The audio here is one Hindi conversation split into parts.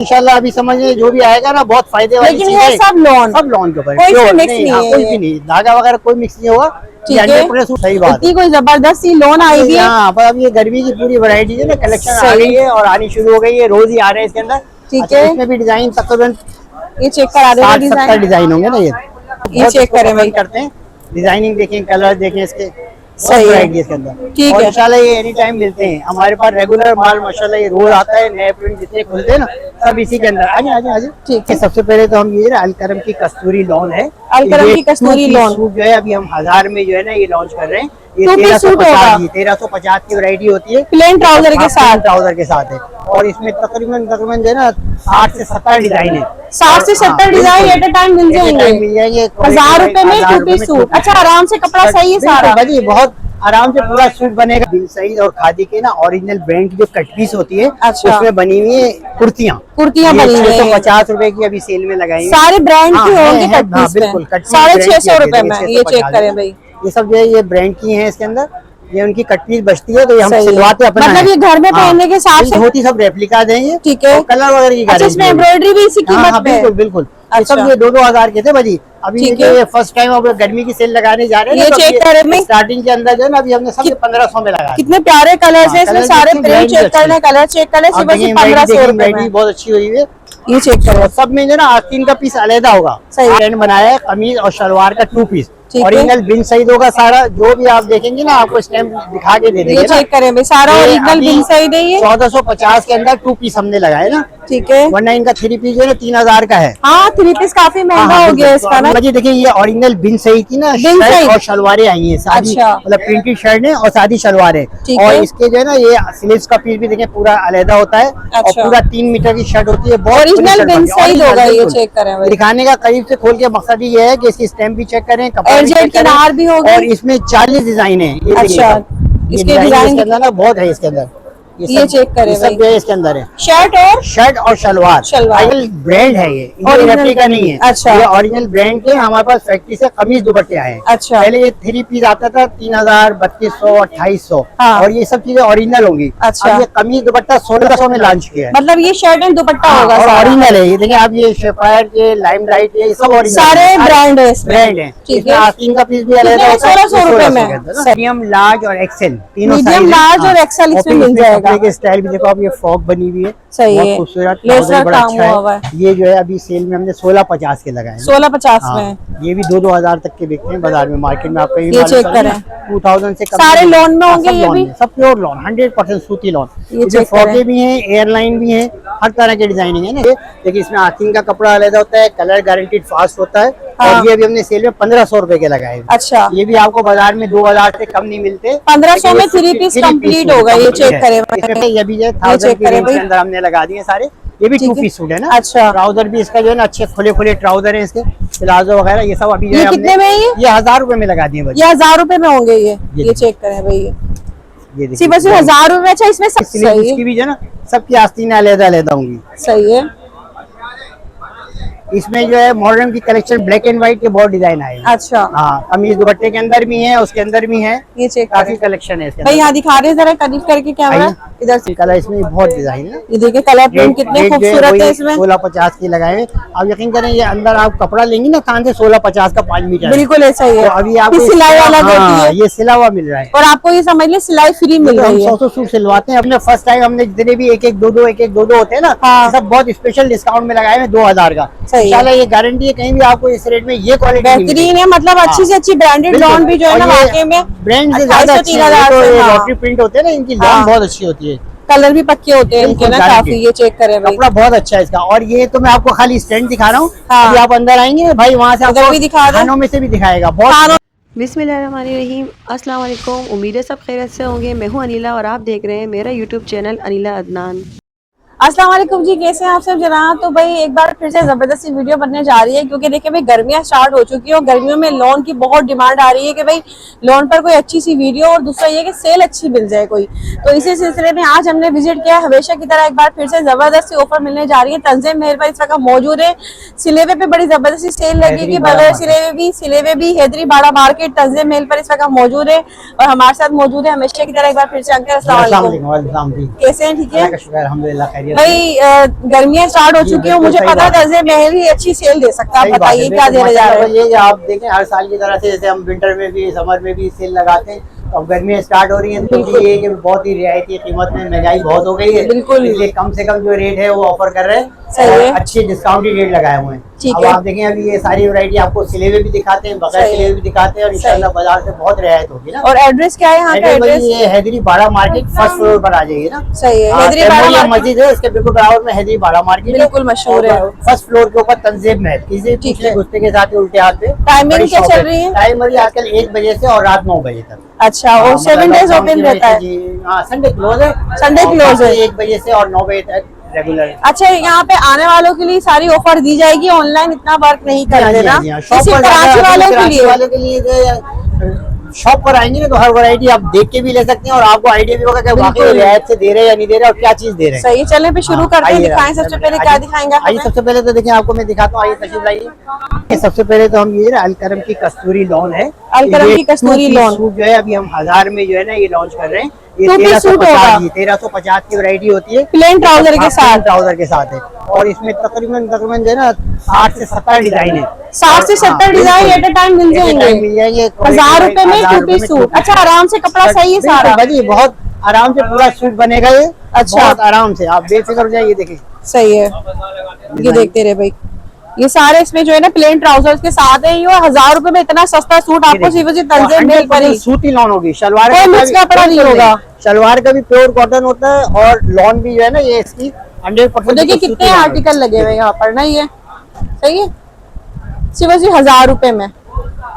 इंशाल्लाह अभी समझिए जो भी आएगा ना बहुत फायदे वाली चीज है। सब लोन के ऊपर, कोई मिक्स नहीं है, कोई भी नहीं, धागा वगैरह कोई मिक्स नहीं होगा। ठीक है, सही बात इतनी कोई जबरदस्ती लोन आई भी है। हाँ, पर अब ये गर्मी की पूरी वैरायटी है ना, कलेक्शन आ गई है और आनी शुरू हो गई है, रोज ही आ रहे हैं इसके अंदर। ठीक है, इसमें भी डिजाइन तकरीबन ये चेक करा देना, 60-70 डिजाइन होंगे ना। ये चेक करें भाई, करते हैं डिजाइनिंग, देखें कलर देखें इसके, सही है इसके अंदर। ठीक और है, इंशाल्लाह ये एनी टाइम मिलते हैं हमारे पास, रेगुलर माल माशाल्लाह ये रोज आता है, नए प्रिंट जितने खुलते हैं ना सब इसी के अंदर। आजे आजे आजे ठीक है। सबसे पहले तो हम ये अलकरम की कस्तूरी लॉन है, अलकरम की कस्तूरी लॉन सूट जो है अभी हम 1000 में जो है ना ये लॉन्च कर रहे हैं। ये 1350 की वैरायटी होती है, प्लेन ट्राउजर के साथ है। और इसमें तकरीबन जो है ना 60 से 70 डिजाइन है, 60 से 70 डिजाइन एट ए टाइम मिल जाएंगे 1000 रुपए में 2 पीस सूट। अच्छा, आराम से कपड़ा सही है सारा, बहुत आराम से पूरा सूट बनेगा। बिन सईद और खादी के ना ओरिजिनल ब्रांड की जो कट पीस होती है, अच्छा, उसमें बनी हुई है कुर्तियाँ बनी हुई है। 50 रुपए की अभी सेल में लगाई है, सारे ब्रांड की होंगी कट पीस बिल्कुल 650 रुपए में। ये चेक करें भाई, ये सब जो है ये ब्रांड की है, इसके अंदर ये उनकी कट पीस बचती है तो ये हम सिलवाते अपना, मतलब ये घर में पहनने के हिसाब से धोती सब रेप्लिका देंगे। ठीक है, कलर वगैरह की अच्छा, इसमें एम्ब्रॉयडरी भी इसी कीमत पे? बिल्कुल बिल्कुल। अच्छा, सब ये 2-2 हजार के थे भाजी। अभी ये फर्स्ट टाइम अब गर्मी की सेल लगाने जा रहे हैं, ये चेक करें स्टार्टिंग के अंदर जो है ना अभी हमने सब 1500 में लगाया। कितने प्यारे कलर्स हैं इसमें, सारे प्रिंट चेक करना, कलर चेक करना, सिर्फ 1500 रुपए में। बहुत अच्छी हुई है, ये चेक करो। सब में जो ना आस्तीन का पीस अलग होगा, सही बनाया है, कमीज और शलवार का 2 पीस ओरिजिनल बिन सईद होगा सारा। जो भी आप देखेंगे ना आपको स्टैम्प दिखा के दे देंगे। ये चेक करें भाई, सारा ओरिजिनल बिन सईद है। ये 1450 के अंदर 2 पीस हमने लगाए ना, ठीक है, वरना इनका 3 पीस जो है 3000 का है। हाँ, 3 पीस काफी महंगा हो गया इसका ना। देखिए ये ओरिजिनल बिन सईद की ना शर्ट और शलवारें आई है सादी, मतलब प्रिंटेड शर्ट है और सादी शलवार है। और इसके जो है ना ये स्लीव्स का पीस भी देखें पूरा अलग होता है और पूरा 3 मीटर की शर्ट होती है, बहुत ओरिजिनल बिन सईद होगा। ये चेक करें भाई, दिखाने का करीब से खोल के मकसद ये है कि इसकी स्टैम्प भी चेक करें, किनार भी होगा, और इसमें 40 डिजाइन है। अच्छा, इसके डिजाइन के अंदर ना बहुत है इसके अंदर। ये चेक करें सब जो है इसके अंदर है, शर्ट और शलवार ब्रांड है, ये रेप्लिका का नहीं है। अच्छा, ये ओरिजिनल ब्रांड के हमारे पास फैक्ट्री से कमीज दुपट्टे आए हैं। अच्छा, पहले ये 3 पीस आता था 3000, 3200, 2800 और ये सब चीजें ओरिजिनल होंगी। अच्छा, ये कमीज दुपट्टा 1600 में लॉन्च किया है। मतलब ये शर्ट एंड दुपट्टा होगा ओरिजिनल है। ये देखिए आप, ये शेफायर के, लाइमलाइट ये सब ओरिजिनल सारे ब्रांड है। ठीक है, आस्तीन का पीस भी अलग है 1600 रुपए में। मीडियम, लार्ज और एक्सेल तीनों, मीडियम, लार्ज और एक्सेल इसमें मिल जाएगा। के स्टाइल भी देखो, आप ये फ्रॉक बनी हुई है, सही है, खूबसूरत, बड़ा अच्छा है। ये जो है अभी सेल में हमने 1650 के लगाए, 1650 में। ये भी 2-2 हजार तक के बिकते हैं बाजार में, मार्केट में आपको ये चेक करें 2000 से सारे लोन में होंगे। ये भी सब प्योर लोन, 100% सूती लोन। ये फ्रॉकें भी हैं, एयरलाइन भी है, हर तरह के डिजाइनिंग है ना। देखिए इसमें आस्तीन का कपड़ा अलग होता है, कलर गारंटीड फास्ट होता है। और ये भी हमने सेल में 1500 रुपए के लगाए। अच्छा, ये भी आपको बाजार में 2000 से कम नहीं मिलते। 1500 में 3 पीस कंप्लीट होगा। ये चेक करें, ये भी 1000 के अंदर हमने लगा दिए सारे। ये भी 2 पीस सूट है ना। अच्छा, ट्राउजर भी इसका जो है ना अच्छे खुले ट्राउजर है इसके, प्लाजो वगैरह ये सब अभी। ये कितने में है? ये 1000 रुपए में लगा दिए। ये 1000 रुपए में होंगे ये चेक करें भाई, ये सिर्फ 1000 रुपए। अच्छा, इसमें इसकी भी जो है ना सबकी आस्तीन अलग होंगी। सही है, इसमें जो है मॉडर्न की कलेक्शन ब्लैक एंड व्हाइट के बहुत डिजाइन आए हैं। अच्छा, हाँ, कमीज दुपट्टे के अंदर भी है, उसके अंदर भी है। ये चेक काफी कलेक्शन है इसके भाई। यहाँ दिखा रहे हैं जरा करीब करके कैमरा, इधर से कलर इसमें बहुत डिजाइन है। ये देखिए कलर प्रिंट कितने खूबसूरत है इसमें। 1650 की लगाए हैं। अब यकीन करें ये अंदर आप कपड़ा लेंगी ना कान से 1650 का 5 मीटर, बिल्कुल ऐसा ही है। तो अभी आपको सिलाई वाला होती है, ये सिला हुआ मिल रहा है और आपको ये समझ ले सिलाई फ्री मिल रही है। 100 सूट सिलवाते हैं अपने। फर्स्ट टाइम हमने जितने भी 1-1, 2-2 होते हैं ना, सब बहुत स्पेशल डिस्काउंट में लगाए हैं 2000 का। इंशाल्लाह ये गारंटी है, कहीं भी आपको इस रेट में ये क्वालिटी बेहतरीन है। मतलब अच्छी से अच्छी ब्रांडेड लॉन भी जो है ना वाकई में ब्रांड से ज्यादा अच्छी है। लॉटरी प्रिंट होते हैं ना, इनकी लॉन बहुत अच्छी होती है, कलर भी पक्के होते हैं इनके ना काफी। ये चेक करें भाई, कपड़ा बहुत अच्छा है इसका। और ये तो मैं आपको खाली स्टैंड दिखा रहा हूँ। अभी आप अंदर आएंगे भाई, वहाँ से आपको भी दिखा खानों में से भी दिखाएगा बहुत। बिस्मिल्लाहिर्रहमानिर्रहीम, अस्सलाम वालेकुम। उम्मीद है सब खैरियत से होंगे। मैं हूँ अनिला और आप देख रहे हैं मेरा यूट्यूब चैनल अनिला अदनान। अस्सलाम वालेकुम जी, कैसे हैं आप सब जनाब। तो भाई एक बार फिर से जबरदस्ती वीडियो बनने जा रही है, क्योंकि देखिए भाई गर्मियां स्टार्ट हो चुकी है और गर्मियों में लोन की बहुत डिमांड आ रही है कि भाई लोन पर कोई अच्छी सी वीडियो, और दूसरा ये कि सेल अच्छी मिल जाए कोई। तो इसी सिलसिले में आज हमने विजिट किया, हमेशा की तरह एक बार फिर से जबरदस्ती ऑफर मिलने जा रही है। तंजीम मेहर पर इस वक्त मौजूद है। सिलेवे पे बड़ी जबरदस्ती सेल लगेगी, बगैर सिलेवे भी हैदरी बाड़ा मार्केट तंजीम मेहर पर इस वक्त मौजूद है। और हमारे साथ मौजूद है हमेशा की तरह एक बार फिर से अंकल, अस्सलाम वालेकुम, कैसे हैं? ठीक है, भाई गर्मियाँ स्टार्ट हो चुकी है, मुझे पता है दर्जे महल ही अच्छी सेल दे सकता है। बताइए क्या देने जा रहे हैं? ये आप देखें हर साल की तरह से, जैसे हम विंटर में भी समर में भी सेल लगाते हैं, अब गर्मियाँ स्टार्ट हो रही है, तो ये कि बहुत ही रियायती कीमत में, महंगाई बहुत हो गई है, बिल्कुल, इसलिए कम से कम जो रेट है वो ऑफर कर रहे हैं। सही है, अच्छे डिस्काउंटेड रेट लगाए हुए हैं। अब आप देखें अभी ये सारी वैरायटी आपको सिले हुए भी दिखाते हैं, बगैर सिले हुए भी दिखाते हैं, और इंशाल्लाह बाजार से बहुत रियायत होगी ना। और एड्रेस क्या है यहाँ का? एड्रेस ये हैदरी बाड़ा मार्केट फर्स्ट फ्लोर पर आ जाइए ना। सही है, हैदरी बाड़ा मस्जिद है, इसके बिल्कुल बराबर में हैदरी बाड़ा मार्केट बिल्कुल मशहूर है। फर्स्ट फ्लोर के ऊपर तंजीब महल, किसी पिछले गुस्ते के साथ उल्टे हाथ पे। टाइमिंग क्या चल रही है? टाइम अभी आजकल 1 बजे से और रात 9 बजे तक। अच्छा, और 7 डेज ओपन रहता है? संडे क्लोज है, संडे क्लोज है 1 बजे से और 9 बजे तक रेगुलर। अच्छा, यहाँ पे आने वालों के लिए सारी ऑफर दी जाएगी, ऑनलाइन इतना वर्क नहीं कर देना। किसी कराची वालों के लिए शॉप पर आएंगे ना तो हर वैरायटी आप देख के भी ले सकते हैं, और आपको आइडिया भी होगा कि वाकई रियायत से दे रहे हैं या नहीं दे रहे और क्या चीज दे रहे हैं। सही, चलें पे शुरू करते हैं। दिखाएं सबसे पहले क्या दिखाएंगे? आइए सबसे पहले तो देखिए आपको मैं दिखाता हूँ, आइए तशरीफ लाइए। सबसे पहले तो हम ये अलकरम की कस्तूरी लॉन है, अलकरम की कस्तूरी लॉन सूट जो है अभी हम 1000 में जो है ना ये लॉन्च कर रहे हैं। ये 1350 की वैरायटी होती है, प्लेन ट्राउजर के साथ है, और इसमें तकरीबन जो है ना 60 से 70 डिजाइन है। 60 से 70 डिजाइन एट ए टाइम मिल जाएंगे 1000 रुपए में 2 पीस सूट। अच्छा, आराम से कपड़ा सही है सारा? बहुत आराम से पूरा सूट बनेगा ये। अच्छा, बहुत आराम से आप बेफिक्र हो जाइए। देखिए सही है, ये देखते रहे भाई, ये सारे इसमें जो है ना प्लेन ट्राउजर्स के साथ है। ये 1000 रुपए में इतना सस्ता सूट आपको सिर्फ तंजीम महल पर ही। सूती लॉन होगी, शलवार का कपड़ा नहीं होगा, शलवार का भी प्योर कॉटन होता है, और लॉन भी जो है ना ये इसकी 100%। देखिए कितने आर्टिकल लगे हुए यहाँ पर ना, ये सही है सिर्फ 1000 रुपए में।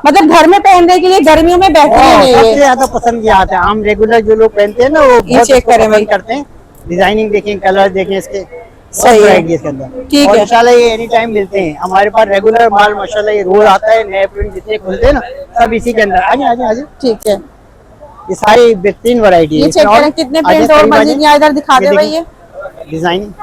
मतलब घर में पहनने के लिए गर्मियों में बेहतरीन है, सबसे ज्यादा पसंद किया आता है। आम रेगुलर जो लोग पहनते हैं ना वो ये चेक करें भाई, करते हैं। डिजाइनिंग देखें, कलर देखें इसके, सही है इसके अंदर। ठीक है, इंशाल्लाह ये एनी टाइम मिलते हैं हमारे पास। रेगुलर माल माशाल्लाह ये रोज आता है, नए प्रिंट जितने खुलते हैं ना सब इसी के अंदर। आजे ठीक है, ये सारी बेहतरीन वैरायटी है। ये चेक करें कितने प्रिंट और मजीद यहाँ इधर दिखा दे भाई ये डिजाइन।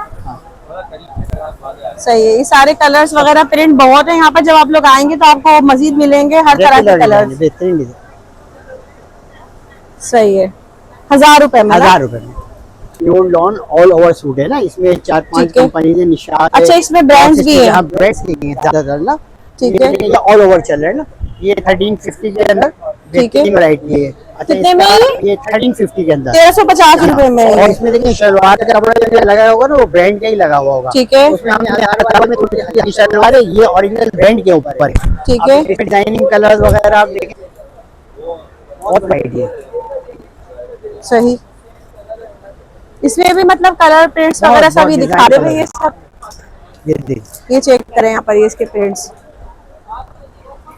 सही है, ये सारे कलर्स वगैरह प्रिंट बहुत है यहाँ पर। जब आप लोग आएंगे तो आपको मजीद मिलेंगे हर तरह के कलर्स। बेहतरीन डिजाइन। सही है, 1000 रुपए में। 1000 रुपए में pure lawn all over suit है ना, इसमें 4-5 कंपनी है, निशात। अच्छा, इसमें ब्रांड्स भी हैं? ब्रांड्स नहीं है ज्यादातर ना, ठीक है, ये ऑल ओवर चल रहा है ना। ये 1350 के अंदर बेहतरीन वैरायटी है। कितने में ये 1350 के अंदर 1350 रुपए में। और इसमें देखिए शलवार का कपड़ा लगा होगा ना वो ब्रांड का ही लगा हुआ होगा, ठीक है। उसमें हमने शलवार है ये ओरिजिनल ब्रांड के ऊपर, ठीक है। डिजाइनिंग कलर्स वगैरह आप देखें बहुत वैरायटी है। सही, इसमें भी मतलब कलर प्रिंट्स वगैरह सभी दिखा रहे हैं ये सब। ये चेक करें यहाँ पर, ये इसके प्रिंट्स,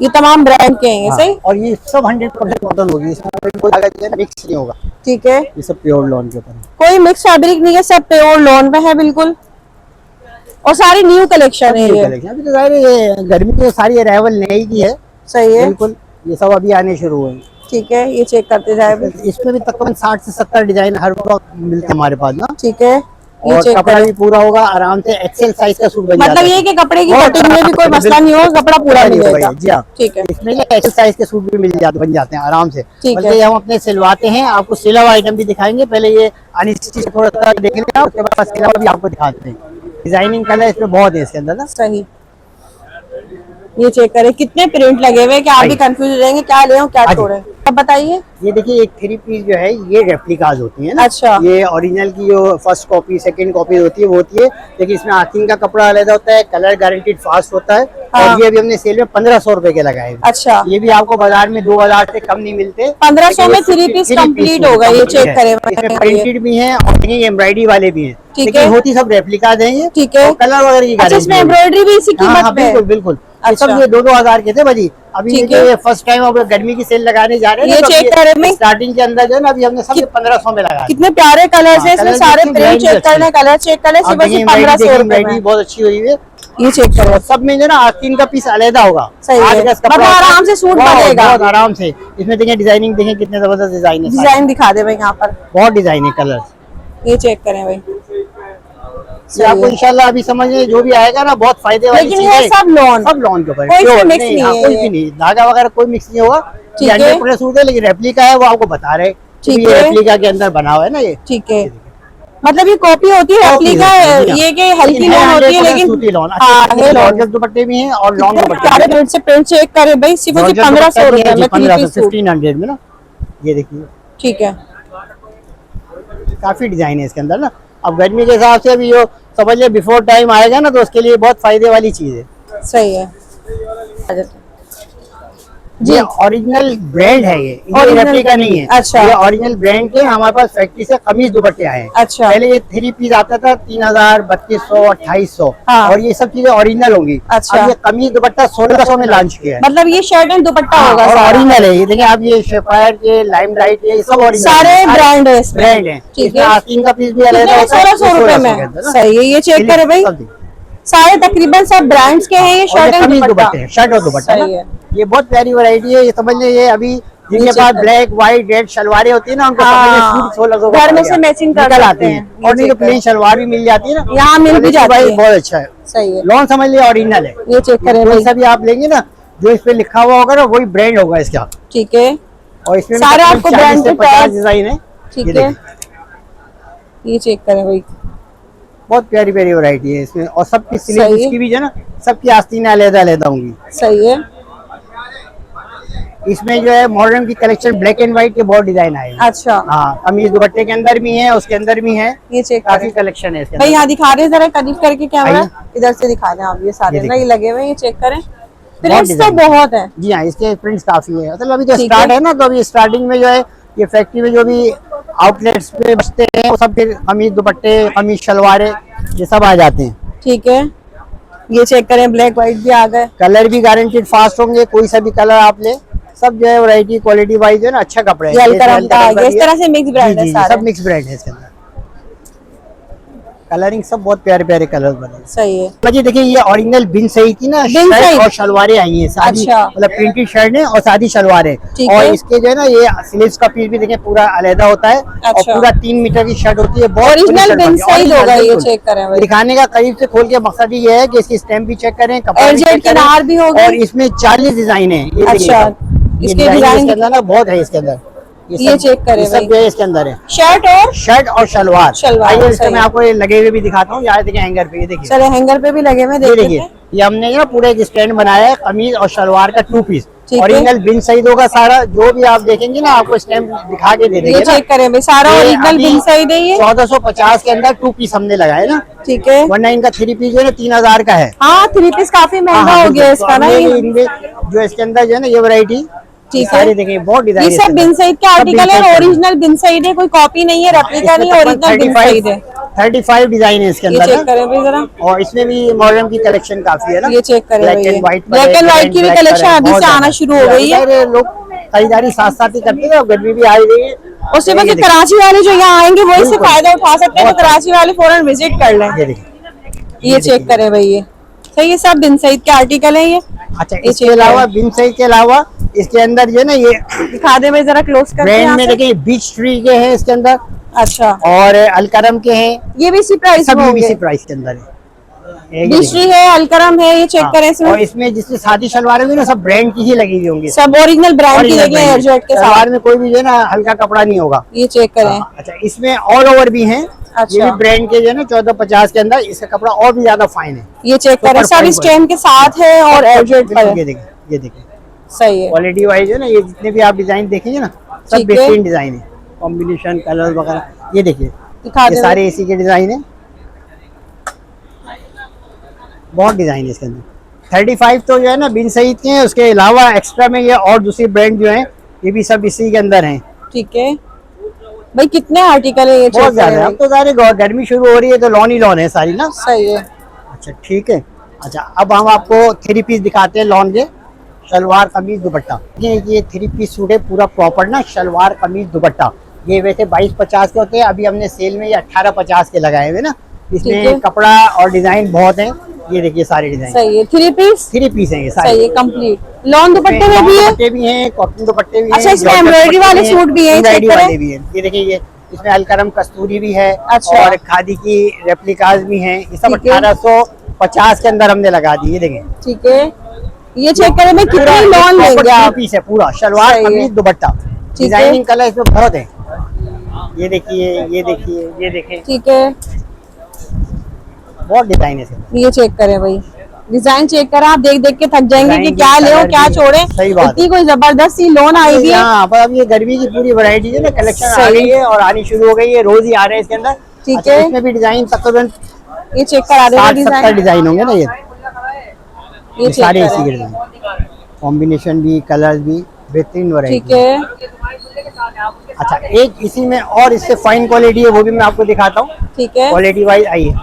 ये तमाम ब्रांड के हैं। सही, और ये सब 100% कॉटन होगी, इसमें कोई मिक्स नहीं होगा। ठीक है, ये सब प्योर लॉन के ऊपर, कोई मिक्स फैब्रिक नहीं है, सब प्योर लॉन में है बिल्कुल, और सारी न्यू कलेक्शन है ये। अभी तो जाहिर है ये गर्मी की सारी अराइवल नई की है। सही है, बिल्कुल, ये सब अभी आने शुरू हुए। ठीक है, ये चेक करते जाए। इसमें भी तकरीबन 60 से 70 डिजाइन हर वक्त मिलते हैं हमारे पास ना। ठीक है, ये और चेक कपड़ा भी पूरा होगा आराम से, एक्सेल साइज का सूट बन जाता है। मतलब ये कि कपड़े की कटिंग में भी कोई मसला नहीं होगा, कपड़ा पूरा मिलेगा। जी हाँ, ठीक है, इसमें एक्सेल साइज के सूट भी मिल जाते, बन जाते हैं आराम से। ठीक है, हम अपने सिलवाते हैं, आपको सिला हुआ आइटम भी दिखाएंगे। पहले ये अनस्टिच थोड़ा सा देख लेना, उसके बाद सिला हुआ भी आपको दिखाते हैं। डिजाइनिंग कलर इसमें बहुत है इसके अंदर ना। सही, ये चेक करें कितने प्रिंट लगे हुए हैं कि आप भी कंफ्यूज हो जाएंगे क्या ले क्या छोड़े। अब बताइए, ये देखिए एक 3 पीस जो है ये रेप्लिकाज होती है ना। अच्छा, ये ओरिजिनल की जो फर्स्ट कॉपी सेकंड कॉपी होती है वो होती है, लेकिन इसमें आस्तीन का कपड़ा अलग होता है, कलर गारंटीड फास्ट होता है। हाँ। और ये अभी हमने सेल में 1500 रुपए के लगाए। अच्छा, ये भी आपको बाजार में 2000 से कम नहीं मिलते। 1500 में 3 पीस कंप्लीट होगा। ये चेक करें, प्रिंटेड भी है और एम्ब्रॉयडरी वाले भी है, ठीक है, होती सब रेप्लिकाज है ये। ठीक है, कलर वगैरह की गारंटी। इसमें एम्ब्रॉयडरी भी इसी कीमत में? बिल्कुल बिल्कुल। अच्छा, ये 2-2000 के थे भाजी। अभी ये फर्स्ट टाइम अब गर्मी की सेल लगाने जा रहे हैं। ये चेक करें में स्टार्टिंग के अंदर जो है ना अभी हमने सब 1500 में लगाया। कितने प्यारे कलर्स हैं इसमें, सारे प्रिंट चेक करने, कलर चेक करने, सिर्फ 1500 रुपए में। बहुत अच्छी हुई है, ये चेक करो। सब में जो ना आस्तीन का पीस अलग होगा। सही है, मतलब आराम से सूट बनेगा बहुत आराम से। इसमें देखें डिजाइनिंग, देखें कितने जबरदस्त डिजाइन है। डिजाइन दिखा दे भाई यहाँ पर, बहुत डिजाइन है, कलर। ये चेक करें भाई, आपको इंशाल्लाह अभी समझ में जो भी आएगा ना बहुत फायदे वाली चीज है। लेकिन ये सब लॉन के ऊपर, कोई मिक्स नहीं है, कोई भी नहीं, धागा वगैरह कोई मिक्स नहीं होगा। 100% सूट है, लेकिन रेप्लिका है वो आपको बता रहे, ठीक है, रेप्लिका के अंदर बना हुआ है ना ये। ठीक है, मतलब ये कॉपी होती है रेप्लिका, ये कि हल्की लॉन होती है लेकिन जॉर्जेट दुपट्टे भी हैं और लॉन्ग दुपट्टे प्रिंट से प्रिंट चेक करें भाई, सिर्फ 1500 रुपए में 1500 में ना। ये देखिए ठीक है, काफी डिजाइन है इसके अंदर ना। अब गर्मी के हिसाब से अभी जो समझ ले बिफोर टाइम आएगा ना, तो उसके लिए बहुत फायदे वाली चीज है। सही है जी, ओरिजिनल ब्रांड है ये रेप्लिका नहीं है। अच्छा, ये ओरिजिनल ब्रांड के हमारे पास फैक्ट्री से कमीज दुपट्टे आए हैं। अच्छा, पहले ये 3 पीस आता था 3000, 3200, 2800 और ये सब चीजें ओरिजिनल होंगी। अच्छा, अब ये कमीज दुपट्टा 1600 में लॉन्च किया है। मतलब ये शर्ट एंड दुपट्टा होगा और ओरिजिनल है। ये देखिए आप, ये शेफायर के, लाइमलाइट के, ये सब ओरिजिनल सारे ब्रांड है, ब्रांड है। ठीक है, आस्तीन का पीस भी अलग है 1600 रुपए में। सही है, ये चेक करें भाई, सारे तकरीबन सब ब्रांड्स के हैं। ये शर्ट एंड दुपट्टा, शर्ट और दुपट्टा है। ये बहुत प्यारी वैरायटी है। ये समझ लीजिए, ये अभी जिनके पास ब्लैक, व्हाइट, रेड शलवारें होती है ना, उनको सूट 1600 घर में से मैचिंग कर आते हैं। और नहीं तो प्लेन शलवार भी मिल जाती है ना, यहाँ मिल भी जाती है। बहुत अच्छा है। सही है, लॉन समझ लिया ओरिजिनल है। ये चेक करें भाई, सभी आप लेंगे ना, जो इस पे लिखा हुआ होगा ना, वही ब्रांड होगा इसका। ठीक है, और इसमें सारे आपको ब्रांड के 50 डिजाइन है। ठीक है, ये चेक करें भाई, बहुत प्यारी प्यारी वैरायटी है इसमें। और सबकी स्लीव्स की भी जो है ना, सबकी आस्तीनें अलग-अलग होंगी। सही है, इसमें जो है मॉडर्न की कलेक्शन ब्लैक एंड व्हाइट के बहुत डिजाइन आए हैं। अच्छा, हाँ, कमीज दुपट्टे के अंदर भी है, उसके अंदर भी है। ये चेक काफी कलेक्शन है इसके भाई, यहाँ दिखा रहे हैं जरा करीब करके कैमरा, इधर से दिखा रहे हैं आप। ये सारे ना ये लगे हुए हैं, ये चेक करें, प्रिंट्स तो बहुत है। जी हाँ, इसके प्रिंट्स काफी है। मतलब अभी तो स्टार्ट है ना, तो अभी स्टार्टिंग में जो है ये फैक्ट्री में जो भी आउटलेट्स पे बचते हैं, वो सब फिर कमीज दुपट्टे, कमीज शलवारे, ये सब आ जाते हैं। ठीक है, ये चेक करें, ब्लैक व्हाइट भी आ गए। कलर भी गारंटेड फास्ट होंगे, कोई सा भी कलर आप ले, सब जो है वैरायटी क्वालिटी वाइज है ना, अच्छा कपड़ा है। इस तरह से मिक्स ब्रांड है सारे, सब मिक्स ब्रांड है इसके अंदर। कलरिंग सब बहुत प्यारे प्यारे कलर बने। सही है जी, देखिए ये ओरिजिनल बिन सही थी ना, शर्ट और शलवारें आई हैं सादी। अच्छा, मतलब प्रिंटेड शर्ट है और सादी शलवार है। और इसके जो है ना, ये स्लीव्स का पीस भी देखिए पूरा अलग होता है। और पूरा 3 मीटर की शर्ट होती है। बहुत ओरिजिनल बिन सही होगा, ये चेक करें भाई। दिखाने का करीब से खोल के मकसद ये है कि इसकी स्टैम्प भी चेक करें, कपड़ा भी चेक करें। और इसमें 40 डिजाइन है। अच्छा, इसके डिजाइन के अंदर ना बहुत है इसके अंदर। ये चेक करें सब जो है इसके अंदर है, शर्ट और शलवार। आइए इसमें मैं आपको लगे हुए भी दिखाता हूँ। यहाँ देखिए हैंगर पे, ये देखिए, चले हैंगर पे भी लगे हुए, देखिए ये हमने ना पूरा एक स्टैंड बनाया है कमीज और शलवार का 2 पीस। ओरिजिनल बिन सईद होगा सारा। जो भी आप देखेंगे ना, आपको स्टैम्प दिखा के दे देंगे। ये चेक करें भाई, सारा ओरिजिनल बिन सईद है। ये 1450 के अंदर 2 पीस हमने लगाए ना। ठीक है, वरना इनका 3 पीस जो है 3000 का है। हाँ, 3 पीस काफी महंगा हो गया इसका ना। जो इसके अंदर जो है ना, ये वैरायटी सारी देखिए, बहुत डिजाइन। ये सब बिन सईद के आर्टिकल है, ओरिजिनल बिन सईद है, कोई कॉपी नहीं है, रेप्लिका नहीं है, ओरिजिनल बिन सईद है। 35 डिजाइन है इसके अंदर। चेक करें भाई जरा, और इसमें भी मॉडर्न की कलेक्शन काफी है ना। ये चेक करें, ब्लैक एंड व्हाइट की भी कलेक्शन अभी से आना शुरू हो गई है। लोग खरीदारी साथ साथ ही करते हैं। गर्मी भी आ रही है। उससे बस कराची वाले जो यहाँ आएंगे वो इससे फायदा उठा सकते हैं, तो कराची वाले फौरन विजिट कर लें। ये चेक करें भाई, ये सही है, सब बिन सईद के आर्टिकल है ये। अच्छा, इसके अलावा बिन सईद के अलावा इसके अंदर जो है ना, ये दिखा दे भाई जरा क्लोज करके। ब्रांड में देखिए, बीच ट्री के हैं इसके अंदर। अच्छा, और अलकरम के हैं। ये भी इसी प्राइस में होंगे। इसी प्राइस के अंदर है। बीच ट्री है, अलकरम है, ये चेक करें इसमें। और इसमें जिसमें शादी शलवार होगी ना, सब ब्रांड की ही लगी हुई होंगी, सब ओरिजिनल ब्रांड की लगी है। एयरजेट के साथ में कोई भी जो है ना हल्का कपड़ा नहीं होगा। ये चेक करें। अच्छा, इसमें ऑल ओवर भी हैं। अच्छा, ये भी ब्रांड के जो है ना 1450 के अंदर। इसका कपड़ा और भी ज्यादा फाइन है। ये चेक करें, सब स्टैम्प के साथ है और एयरजेट पर। ये देखिए, ये देखिए, सही है। क्वालिटी वाइज है ना, ये जितने भी आप डिजाइन देखेंगे ना, सब बेहतरीन डिजाइन है। कॉम्बिनेशन कलर वगैरह, ये देखिए, ये सारे इसी के डिजाइन है। बहुत डिजाइन है इसके अंदर। 35 तो जो है ना बिन सईद के हैं। उसके अलावा एक्स्ट्रा में ये और दूसरी ब्रांड जो है, ये भी सब इसी के अंदर हैं। ठीक है भाई, कितने आर्टिकल है ये? बहुत ज्यादा। अब तो सारे गर्मी शुरू हो रही है, तो लॉन ही लॉन है सारी ना। सही है। अच्छा, ठीक है। अच्छा, अब हम आपको 3 पीस दिखाते हैं लॉन के, शलवार कमीज दुपट्टा। ये 3 पीस सूट है पूरा प्रॉपर ना, शलवार कमीज दुपट्टा। ये वैसे 2250 के होते हैं, अभी हमने सेल में ये 1850 के लगाए हुए ना। इसमें कपड़ा और डिजाइन बहुत है। ये देखिए सारे डिजाइन। सही है, 3 पीस है ये सारे। सही है, कंप्लीट। लॉन दुपट्टे में भी है, दुपट्टे भी हैं, कॉटन दुपट्टे भी हैं। अच्छा, इसमें एम्ब्रॉयडरी वाले सूट भी हैं, एम्ब्रॉयडरी वाले भी हैं। ये देखिए, ये इसमें अलकरम कस्तूरी भी है। अच्छा, और खादी की रेप्लिकाज भी हैं। ये सब 1850 के अंदर हमने लगा दी। ये देखें, ठीक है। ये चेक करें मैं कितनी लॉन लेंगे आप। पीस है पूरा, शलवार कमीज दुपट्टा। डिजाइनिंग कलर इसमें बहुत है। ये देखिए, ये देखिए, ये देखें, ठीक है, बहुत डिजाइन है इसमें। ये चेक करें भाई, डिजाइन चेक करें, आप देख देख के थक जाएंगे कि डिजाइन क्या भी, ले कलर क्या भी, छोड़े। सही बात इतनी कोई जबरदस्त सी लोन आई भी है। यहाँ पर अब ये गर्मी की पूरी वैरायटी है ना, कलेक्शन आ सही। गई है और आनी शुरू हो गई है, रोज ही आ रहे हैं इसके अंदर। ठीक अच्छा, है। इसमें भी डिजाइन तकरीबन ये चेक करा देना 60-70 डिजाइन, डिजाइन होंगे ना। ये चेक सारे इसी के करें, डिजाइन, कॉम्बिनेशन भी, कलर्स भी, बेहतरीन वैरायटी। ठीक है। अच्छा, एक इसी में और इससे फाइन क्वालिटी है, वो भी मैं आपको दिखाता हूँ। ठीक है, क्वालिटी वाइज आइए,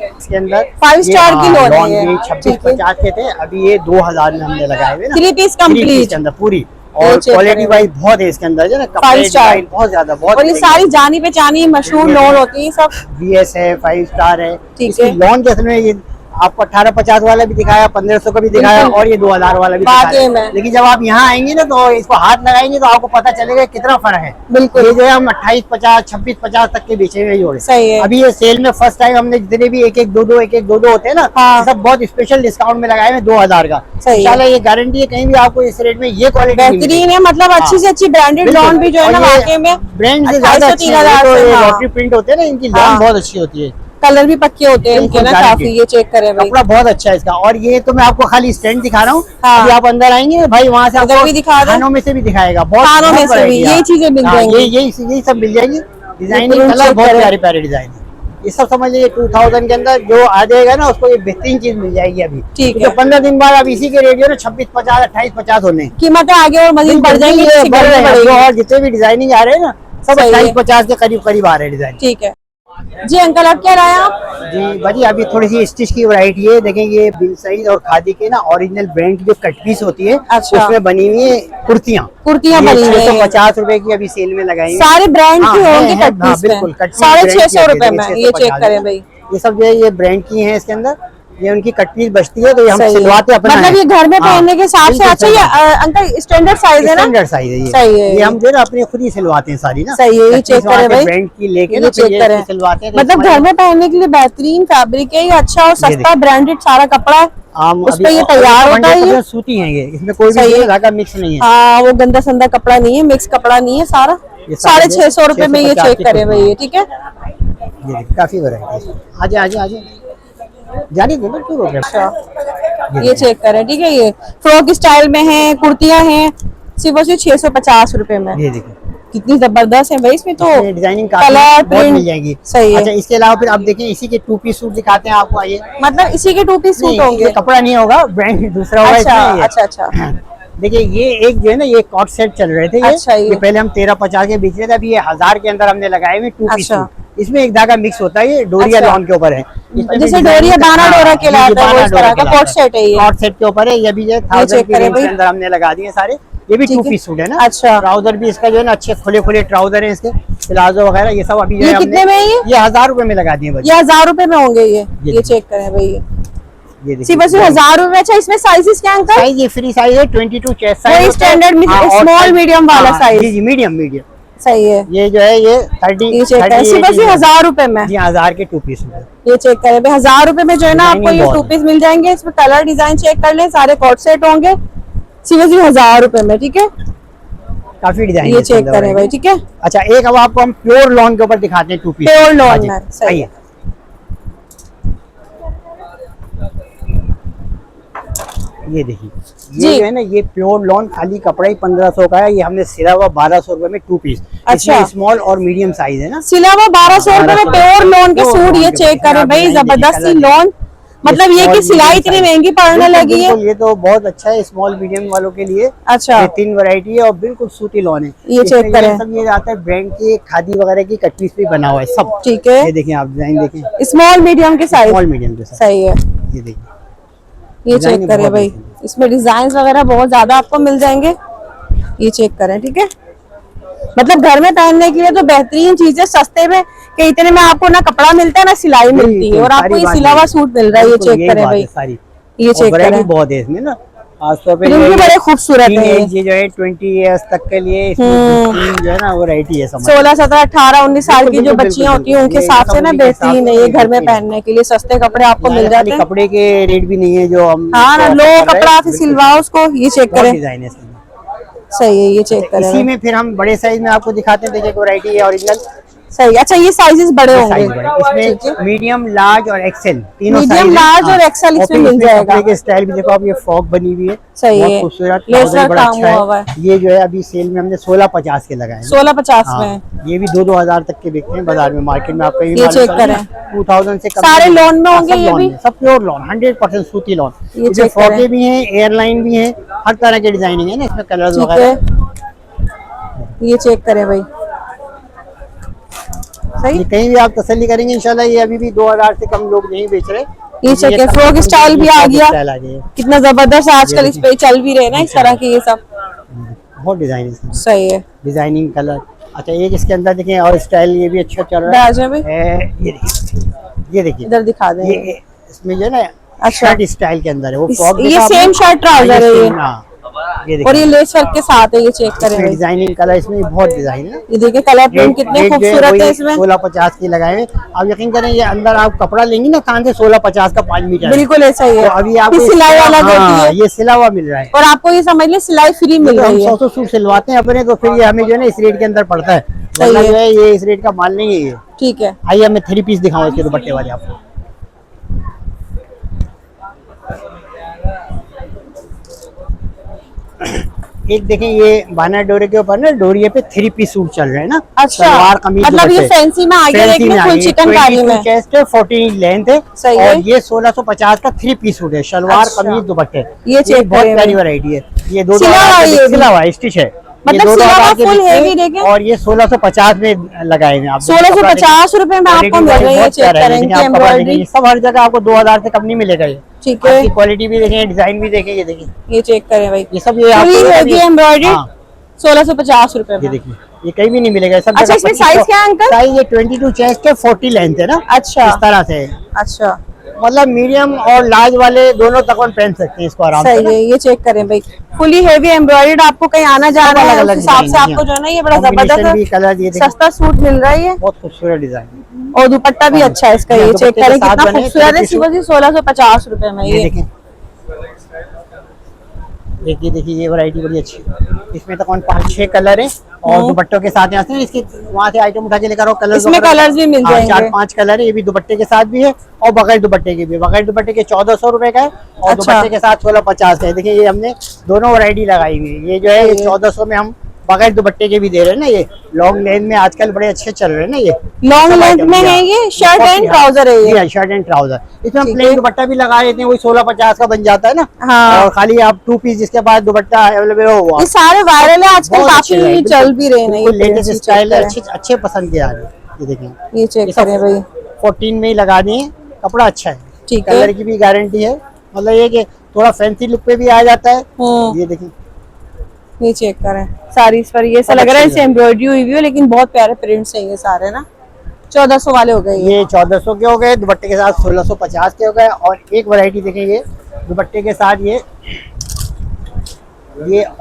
इसके अंदर 5 स्टार की लोन है ये। 26-50 के थे, अभी ये 2000 में हमने लगाए हुए ना। 3 पीस 3 पीस कंप्लीट के अंदर पूरी, ये और चेक क्वालिटी करें। वाइज बहुत है इसके अंदर जो ना, 5 स्टार बहुत ज्यादा, बहुत। और ये सारी जानी पहचानी मशहूर लोन होती है सब। BS है, 5 स्टार है। ठीक इसकी है। लॉन जैसे में ये आपको 1850 वाला भी दिखाया, 1500 का भी दिखाया, बिल्कुल। और ये 2000 वाला भी वाकई दिखाया। में। लेकिन जब आप यहाँ आएंगे ना, तो इसको हाथ लगाएंगे तो आपको पता चलेगा कितना फर्क है। बिल्कुल। ये जो है हम 2850, 2650 तक के बेचे हुए जोड़े। सही है। अभी ये सेल में फर्स्ट टाइम हमने जितने भी 1-1, 2-2, 1-1, 2-2 होते हैं ना, हाँ। ये सब बहुत स्पेशल डिस्काउंट में लगाए हुए 2000 का। सही है। इंशाल्लाह ये गारंटी है, कहीं भी आपको इस रेट में ये क्वालिटी बेहतरीन है, मतलब अच्छी से अच्छी ब्रांडेड लोन भी जो है ना वाकई में ब्रांड से 2800 ज्यादा अच्छी है। 3000 तो से, ये हाँ। लॉटरी प्रिंट होते हैं ना, इनकी हाँ। लॉन बहुत अच्छी होती है, कलर भी पक्के होते हैं इनके ना बिल्कुल काफी। ये चेक करें भाई, कपड़ा बहुत अच्छा है इसका। और ये तो मैं आपको खाली स्टैंड दिखा रहा हूँ। हाँ। अभी आप अंदर आएंगे भाई, वहाँ से उधर आपको भी दिखा दो। खानों में से भी दिखाएगा, बहुत खानों में बहुत से भी variety है। यही चीजें मिल हाँ, जाएंगी। यही सब मिल जाएगी। डिजाइन बिल्कुल कलर चेक बहुत करें। प्यारे प्यारे डिजाइन है। ये सब समझ लीजिए 2000 के अंदर जो आ जाएगा ना, उसको ये बेहतरीन चीज मिल जाएगी अभी। ठीक तो है। 15 दिन बाद अब इसी के रेट जो है 2650, 2850 होने। कीमतें आगे और मजीद बढ़ जाएंगी, ये किसी बढ़ बढ़ रहे हैं, बढ़ेगी। जो और जितने भी डिजाइनिंग आ रहे हैं ना, सब सही है। 2850 के करीब करीब आ रहे हैं डिजाइन। ठीक है जी। अंकल आप क्या लाए आप? जी भाजी, अभी थोड़ी सी स्टिच की वैरायटी है। देखें, ये बिन साइज और खादी के ना ओरिजिनल ब्रांड की जो कट पीस होती है, अच्छा। उसमें बनी हुई है कुर्तियाँ कुर्तियाँ बनी हुई हैं। 650 रुपए की अभी सेल में लगाई हुई है। सारे ब्रांड की हाँ, होंगी है, कट हाँ, पीस बिल्कुल, में, कट पीस 650 ब्रांड रुपए की में। है, ये चेक 650 करें है। भाई, ये सब जो है ये ब्रांड की है। इसके अंदर ये उनकी कट पीस बचती है, तो ये हम सही है। सिलवाते अपना मतलब है। ये घर में हाँ, पहनने के हिसाब से बिल्कुल अच्छा। सही ये बात। अंकल स्टैंडर्ड साइज है ना? स्टैंडर्ड साइज है ये। सही है ये हम जो है ना अपने खुद ही सिलवाते हैं सारी ना। सही है। ये कट चेक पीस वहाँ करें के भाई, ब्रांड की लेके ये ना फिर चेक करें। सिलवाते हैं। तो मतलब इसमें घर में पहनने के लिए बेहतरीन फैब्रिक है ये, अच्छा और सस्ता ब्रांडेड सारा कपड़ा है। उस पे ये तैयार होता है। ये सूती है, ये इसमें कोई सही भी है। धागा मिक्स नहीं है। हाँ, वो गंदा संदा कपड़ा नहीं है, मिक्स कपड़ा नहीं है सारा। ये सारे 650 रुपए में ये 650 चेक करें भाई, ये ठीक है। ये देखिए, काफी वैरायटी। आजे आजे आजे, जाने दो ना, क्यों रोक रहे हैं? ये चेक करें, ठीक है। ये फ्रॉक स्टाइल में है, कुर्तियां हैं, सिर्फ और सिर्फ 650 रुपए में। ये देखिए, कितनी जबरदस्त है भाई, इसमें तो डिजाइनिंग कलर बहुत प्रिंट मिल जाएगी। सही है। अच्छा, इसके अलावा फिर आप देखें, इसी के 2 पीस सूट दिखाते हैं आपको। आइए, मतलब इसी के 2 पीस सूट नहीं, होंगे। ये कपड़ा नहीं होगा, ब्रांड दूसरा होगा अच्छा इसमें। ये। अच्छा अच्छा देखिए, ये एक जो है ना, ये कॉट सेट चल रहे थे। अच्छा, ये। ये पहले हम 1350 के बेच रहे थे, अभी ये 1000 के अंदर हमने लगाए हुए 2 पीस अच्छा। सूट। इसमें एक धागा मिक्स होता है, ये डोरिया अच्छा। लॉन के ऊपर है। इसमें जैसे भी डोरिया डिजाइनिंग बाना हाँ, डोरा कहलाता है, वो बाना इस डोरा तरह का कहलाता कॉट सेट है ये। कॉट सेट के ऊपर है। ये भी जो है 1000 चेक की करें रेंज के भाई। अंदर हमने लगा दिए सारे। ये भी ठीक 2 है। पीस सूट है ना। अच्छा। ट्राउजर भी इसका जो है ना, अच्छे खुले खुले ट्राउजर है इसके, प्लाजो वगैरह ये सब अभी जो ये है कितने में है ये? 1000 रुपए में लगा दिए बस। ये 1000 रुपए में होंगे ये ये चेक करें भाई। ये ये सिर्फ और सिर्फ 1000 रुपए में। अच्छा, इसमें साइजेस क्या अंकल? साइज ये फ्री साइज है, 22 चेस्ट साइज वही स्टैंडर्ड स्मॉल मीडियम वाला साइज। जी, मीडियम मीडियम। सही है। ये जो है ये 30 ये चेक करें, सिर्फ और सिर्फ 1000 रुपए में। जी, 1000 के 2 पीस। ये चेक करें भाई, 1000 रुपए में जो है ना आपको डिजाइनिंग ये बहुत 2 है। पीस मिल जाएंगे। इसमें कलर डिजाइन चेक कर लें, सारे कॉट सेट होंगे सिर्फ और सिर्फ 1000 रुपए में, ठीक है। काफी डिजाइन ये चेक करें भाई, ठीक है। अच्छा, एक अब आपको हम प्योर लॉन के ऊपर दिखाते हैं 2 पीस। प्योर लॉन में, सही है। ये देखिए, जी। ये जो है ना, ये प्योर लॉन खाली कपड़ा ही 1500 का है। ये हमने सिला हुआ 1200 रुपए में 2 पीस। अच्छा। स्मॉल और मीडियम साइज है ना। सिला हुआ 1200 रुपए में प्योर लॉन के सूट। ये चेक करें भाई, जबरदस्ती लॉन। मतलब ये कि सिलाई इतनी महंगी पड़ने लगी है। ये तो बहुत अच्छा है स्मॉल मीडियम वालों के लिए। अच्छा, 3 वैरायटी है और बिल्कुल सूती लॉन है। ये चेक करें। सब ये आता है ब्रांड की खादी वगैरह की कट पीस भी बना हुआ है सब। ठीक है। ये देखें, आप डिजाइन देखें, स्मॉल मीडियम के साइज। स्मॉल मीडियम के साथ। सही है। ये देखिए, ये डिजाइन चेक करें बहुत भाई, अच्छे हैं। इसमें डिजाइन वगैरह बहुत ज्यादा आपको मिल जाएंगे। ये चेक करें, ठीक है। मतलब घर में पहनने के लिए तो बेहतरीन चीज है, सस्ते में कि इतने में आपको ना कपड़ा मिलता है ना सिलाई मिलती है, और आपको ये सिला हुआ सूट मिल रहा है। ये चेक करें भाई, ये चेक करें। बहुत है इसमें ना, खासतौर पे प्रिंट भी बड़े खूबसूरत है। ये जो है 20 इयर्स तक के लिए इसमें जो है ना वैरायटी है। 16, 17, 18, 19 साल की जो बिल्कुल, बच्चियां होती हैं बिल्कुल, उनके ये हिसाब से ना उन्हीं के हिसाब बेहतरीन है से ये, घर में बेहतरीन है। पहनने के लिए सस्ते कपड़े आपको मिल जाते हैं। कपड़े के रेट भी नहीं है जो हम। हाँ ना, लो कपड़ा फिर सिलवाओ उसको। ये चेक करें, डिजाइन है इसमें। सही है, ये चेक करें। इसी में फिर हम बड़े साइज में आपको दिखाते हैं, देखिए वैरायटी है ओरिजिनल। सही, अच्छा ये साइजेस बड़े होंगे। इसमें मीडियम, लार्ज और एक्सेल तीनों साइज, मीडियम, लार्ज और एक्सेल इसमें मिल जाएगा। के स्टाइल भी देखो आप, ये फ्रॉक बनी हुई है, सही है, खूबसूरत, लेस वर्क बड़ा काम अच्छा हुआ है। ये जो है अभी सेल में हमने 1650 के लगाए हैं। 1650 में ये भी 2-2 हजार तक के बिकते हैं बाजार में, मार्केट में आपको ये चेक करें। 2000 से सारे लॉन में होंगे ये भी, सब प्योर लॉन, 100% सूती लॉन। ये चेक करें। फ्रॉके भी हैं, एयरलाइन भी है, हर तरह के डिजाइनिंग है ना इसमें, कलर्स वगैरह। ये चेक करें भाई, सही। ये कहीं भी आप तसल्ली करेंगे इंशाल्लाह, ये अभी भी 2000 से कम लोग नहीं बेच रहे। ये चेक है, फ्रॉक स्टाइल भी आ गया, कितना जबरदस्त आजकल इस पे चल भी रहे ना इस तरह के, ये सब बहुत डिजाइन सही है, डिजाइनिंग कलर। अच्छा एक इसके अंदर देखें और स्टाइल, ये भी अच्छा चल रहा है। ये देखिए इधर दिखा दें, ये इसमें जो है ना अच्छा शर्ट स्टाइल के अंदर है वो फ्रॉक, ये सेम शर्ट ट्राउजर है ये, और ये लेस वर्क के साथ है। ये चेक करें, डिजाइनिंग कलर इसमें बहुत डिजाइन है। ये देखिए कलर प्रिंट कितने खूबसूरत है इसमें। 1650 की लगाए हैं। आप यकीन करें, ये अंदर आप कपड़ा लेंगी ना थान से 1650 का 5 मीटर, बिल्कुल ऐसा ही है। तो अभी आपको सिलाई वाला देती है, ये सिला हुआ मिल रहा है, और आपको ये समझ ले सिलाई फ्री मिल रही है। 100 सूट सिलवाते हैं अपने, तो फिर ये हमें जो है ना इस रेट के अंदर पड़ता है, वरना जो है ये इस रेट का माल नहीं है ये। ठीक है, आइए मैं 3 पीस दिखाऊं इसके दुपट्टे वाले आपको। एक देखें, ये बाना डोरे के ऊपर ना डोरिये पे 3 पीस सूट चल रहे हैं ना। अच्छा, सलवार कमीज, मतलब ये फैंसी में आगे देखने फुल चिकनकारी में, चेस्ट है, 14 लेंथ है, सही और है। ये 1650 का 3 पीस सूट है, सलवार कमीज दुपट्टे। ये चेक बहुत करें प्यारी वैरायटी है। ये दो सिला हुआ स्टिच है, मतलब सिला हुआ फुल हेवी देखें, और ये 1650 में लगाए हुए हैं आप। 1650 रुपए में आपको मिल रही है। चेक करेंगे एम्ब्रॉयडरी, सब हर जगह आपको 2000 से कम नहीं मिलेगा ये। ठीक है, क्वालिटी भी देखें, डिजाइन भी देखें, ये देखिए, ये चेक करें भाई, ये सब ये एम्ब्रॉयडरी 1650 रुपए ये देखिए, ये कहीं भी नहीं मिलेगा सब। अच्छा, इसमें साइज क्या है अंकल? साइज ये 22 चेस्ट है, 40 लेंथ है ना। अच्छा, इस तरह से, अच्छा, मतलब मीडियम और लार्ज वाले दोनों तक पहन सकते हैं इसको आराम से। सही है, ये चेक करें भाई, फुली हेवी एम्ब्रॉयडर्ड, आपको कहीं आना जाना है उस हिसाब से आपको जो है ना ये बड़ा जबरदस्त सस्ता सूट मिल रहा है। बहुत खूबसूरत डिजाइन, और दुपट्टा भी अच्छा है इसका, ये चेक करें कितना खूबसूरत है। सिर्फ 1650 रुपए में ये देखिए, देखिए देखिए ये वैरायटी बड़ी अच्छी है। इसमें तो 5-6 कलर है, और दुपट्टों के साथ यहाँ से इसके वहाँ से आइटम उठा के लेकर आओ, कलर इसमें कलर्स भी मिल जाएंगे। 4-5 कलर है, ये भी दुपट्टे के साथ भी है और बगैर दुपट्टे के भी। बगैर दुपट्टे के 1400 रुपए का है, और दुपट्टे के साथ 1650 का है। देखिए ये हमने दोनों वैरायटी लगाई हुई है। ये जो है 1400 में हम बगैर दुपट्टे के भी दे रहे हैं ना। ये लॉन्ग लेंथ में आजकल बड़े अच्छे चल रहे हैं ना। ये लॉन्ग लेंथ में है, ये शर्ट एंड ट्राउजर है, ये शर्ट एंड ट्राउजर। इसमें हम प्लेन दुपट्टा भी लगा देते हैं, वही 1650 का बन जाता है ना। हाँ। और खाली आप 2 पीस जिसके बाद दुपट्टा अवेलेबल हो, ये सारे वायरल है आजकल, काफी चल भी रहे हैं, लेटेस्ट स्टाइल है, अच्छे पसंद के आ रहे हैं। ये देखिए, ये चेक करें भाई, 14 में ही लगा दिए, कपड़ा अच्छा है, ठीक है, कलर की भी गारंटी है। मतलब ये कि थोड़ा फैंसी लुक पे भी आ जाता है। ये देखिए, ये चेक करें सारी इस पर, ये ऐसा लग रहा है इसे एम्ब्रॉयडरी हुई हुई है, लेकिन बहुत प्यारे प्रिंट्स हैं ये सारे ना। 1400 वाले हो गए ये 1400 के हो गए, दुपट्टे के साथ 1650 के हो गए। और एक वैरायटी देखें, ये दुपट्टे के साथ ये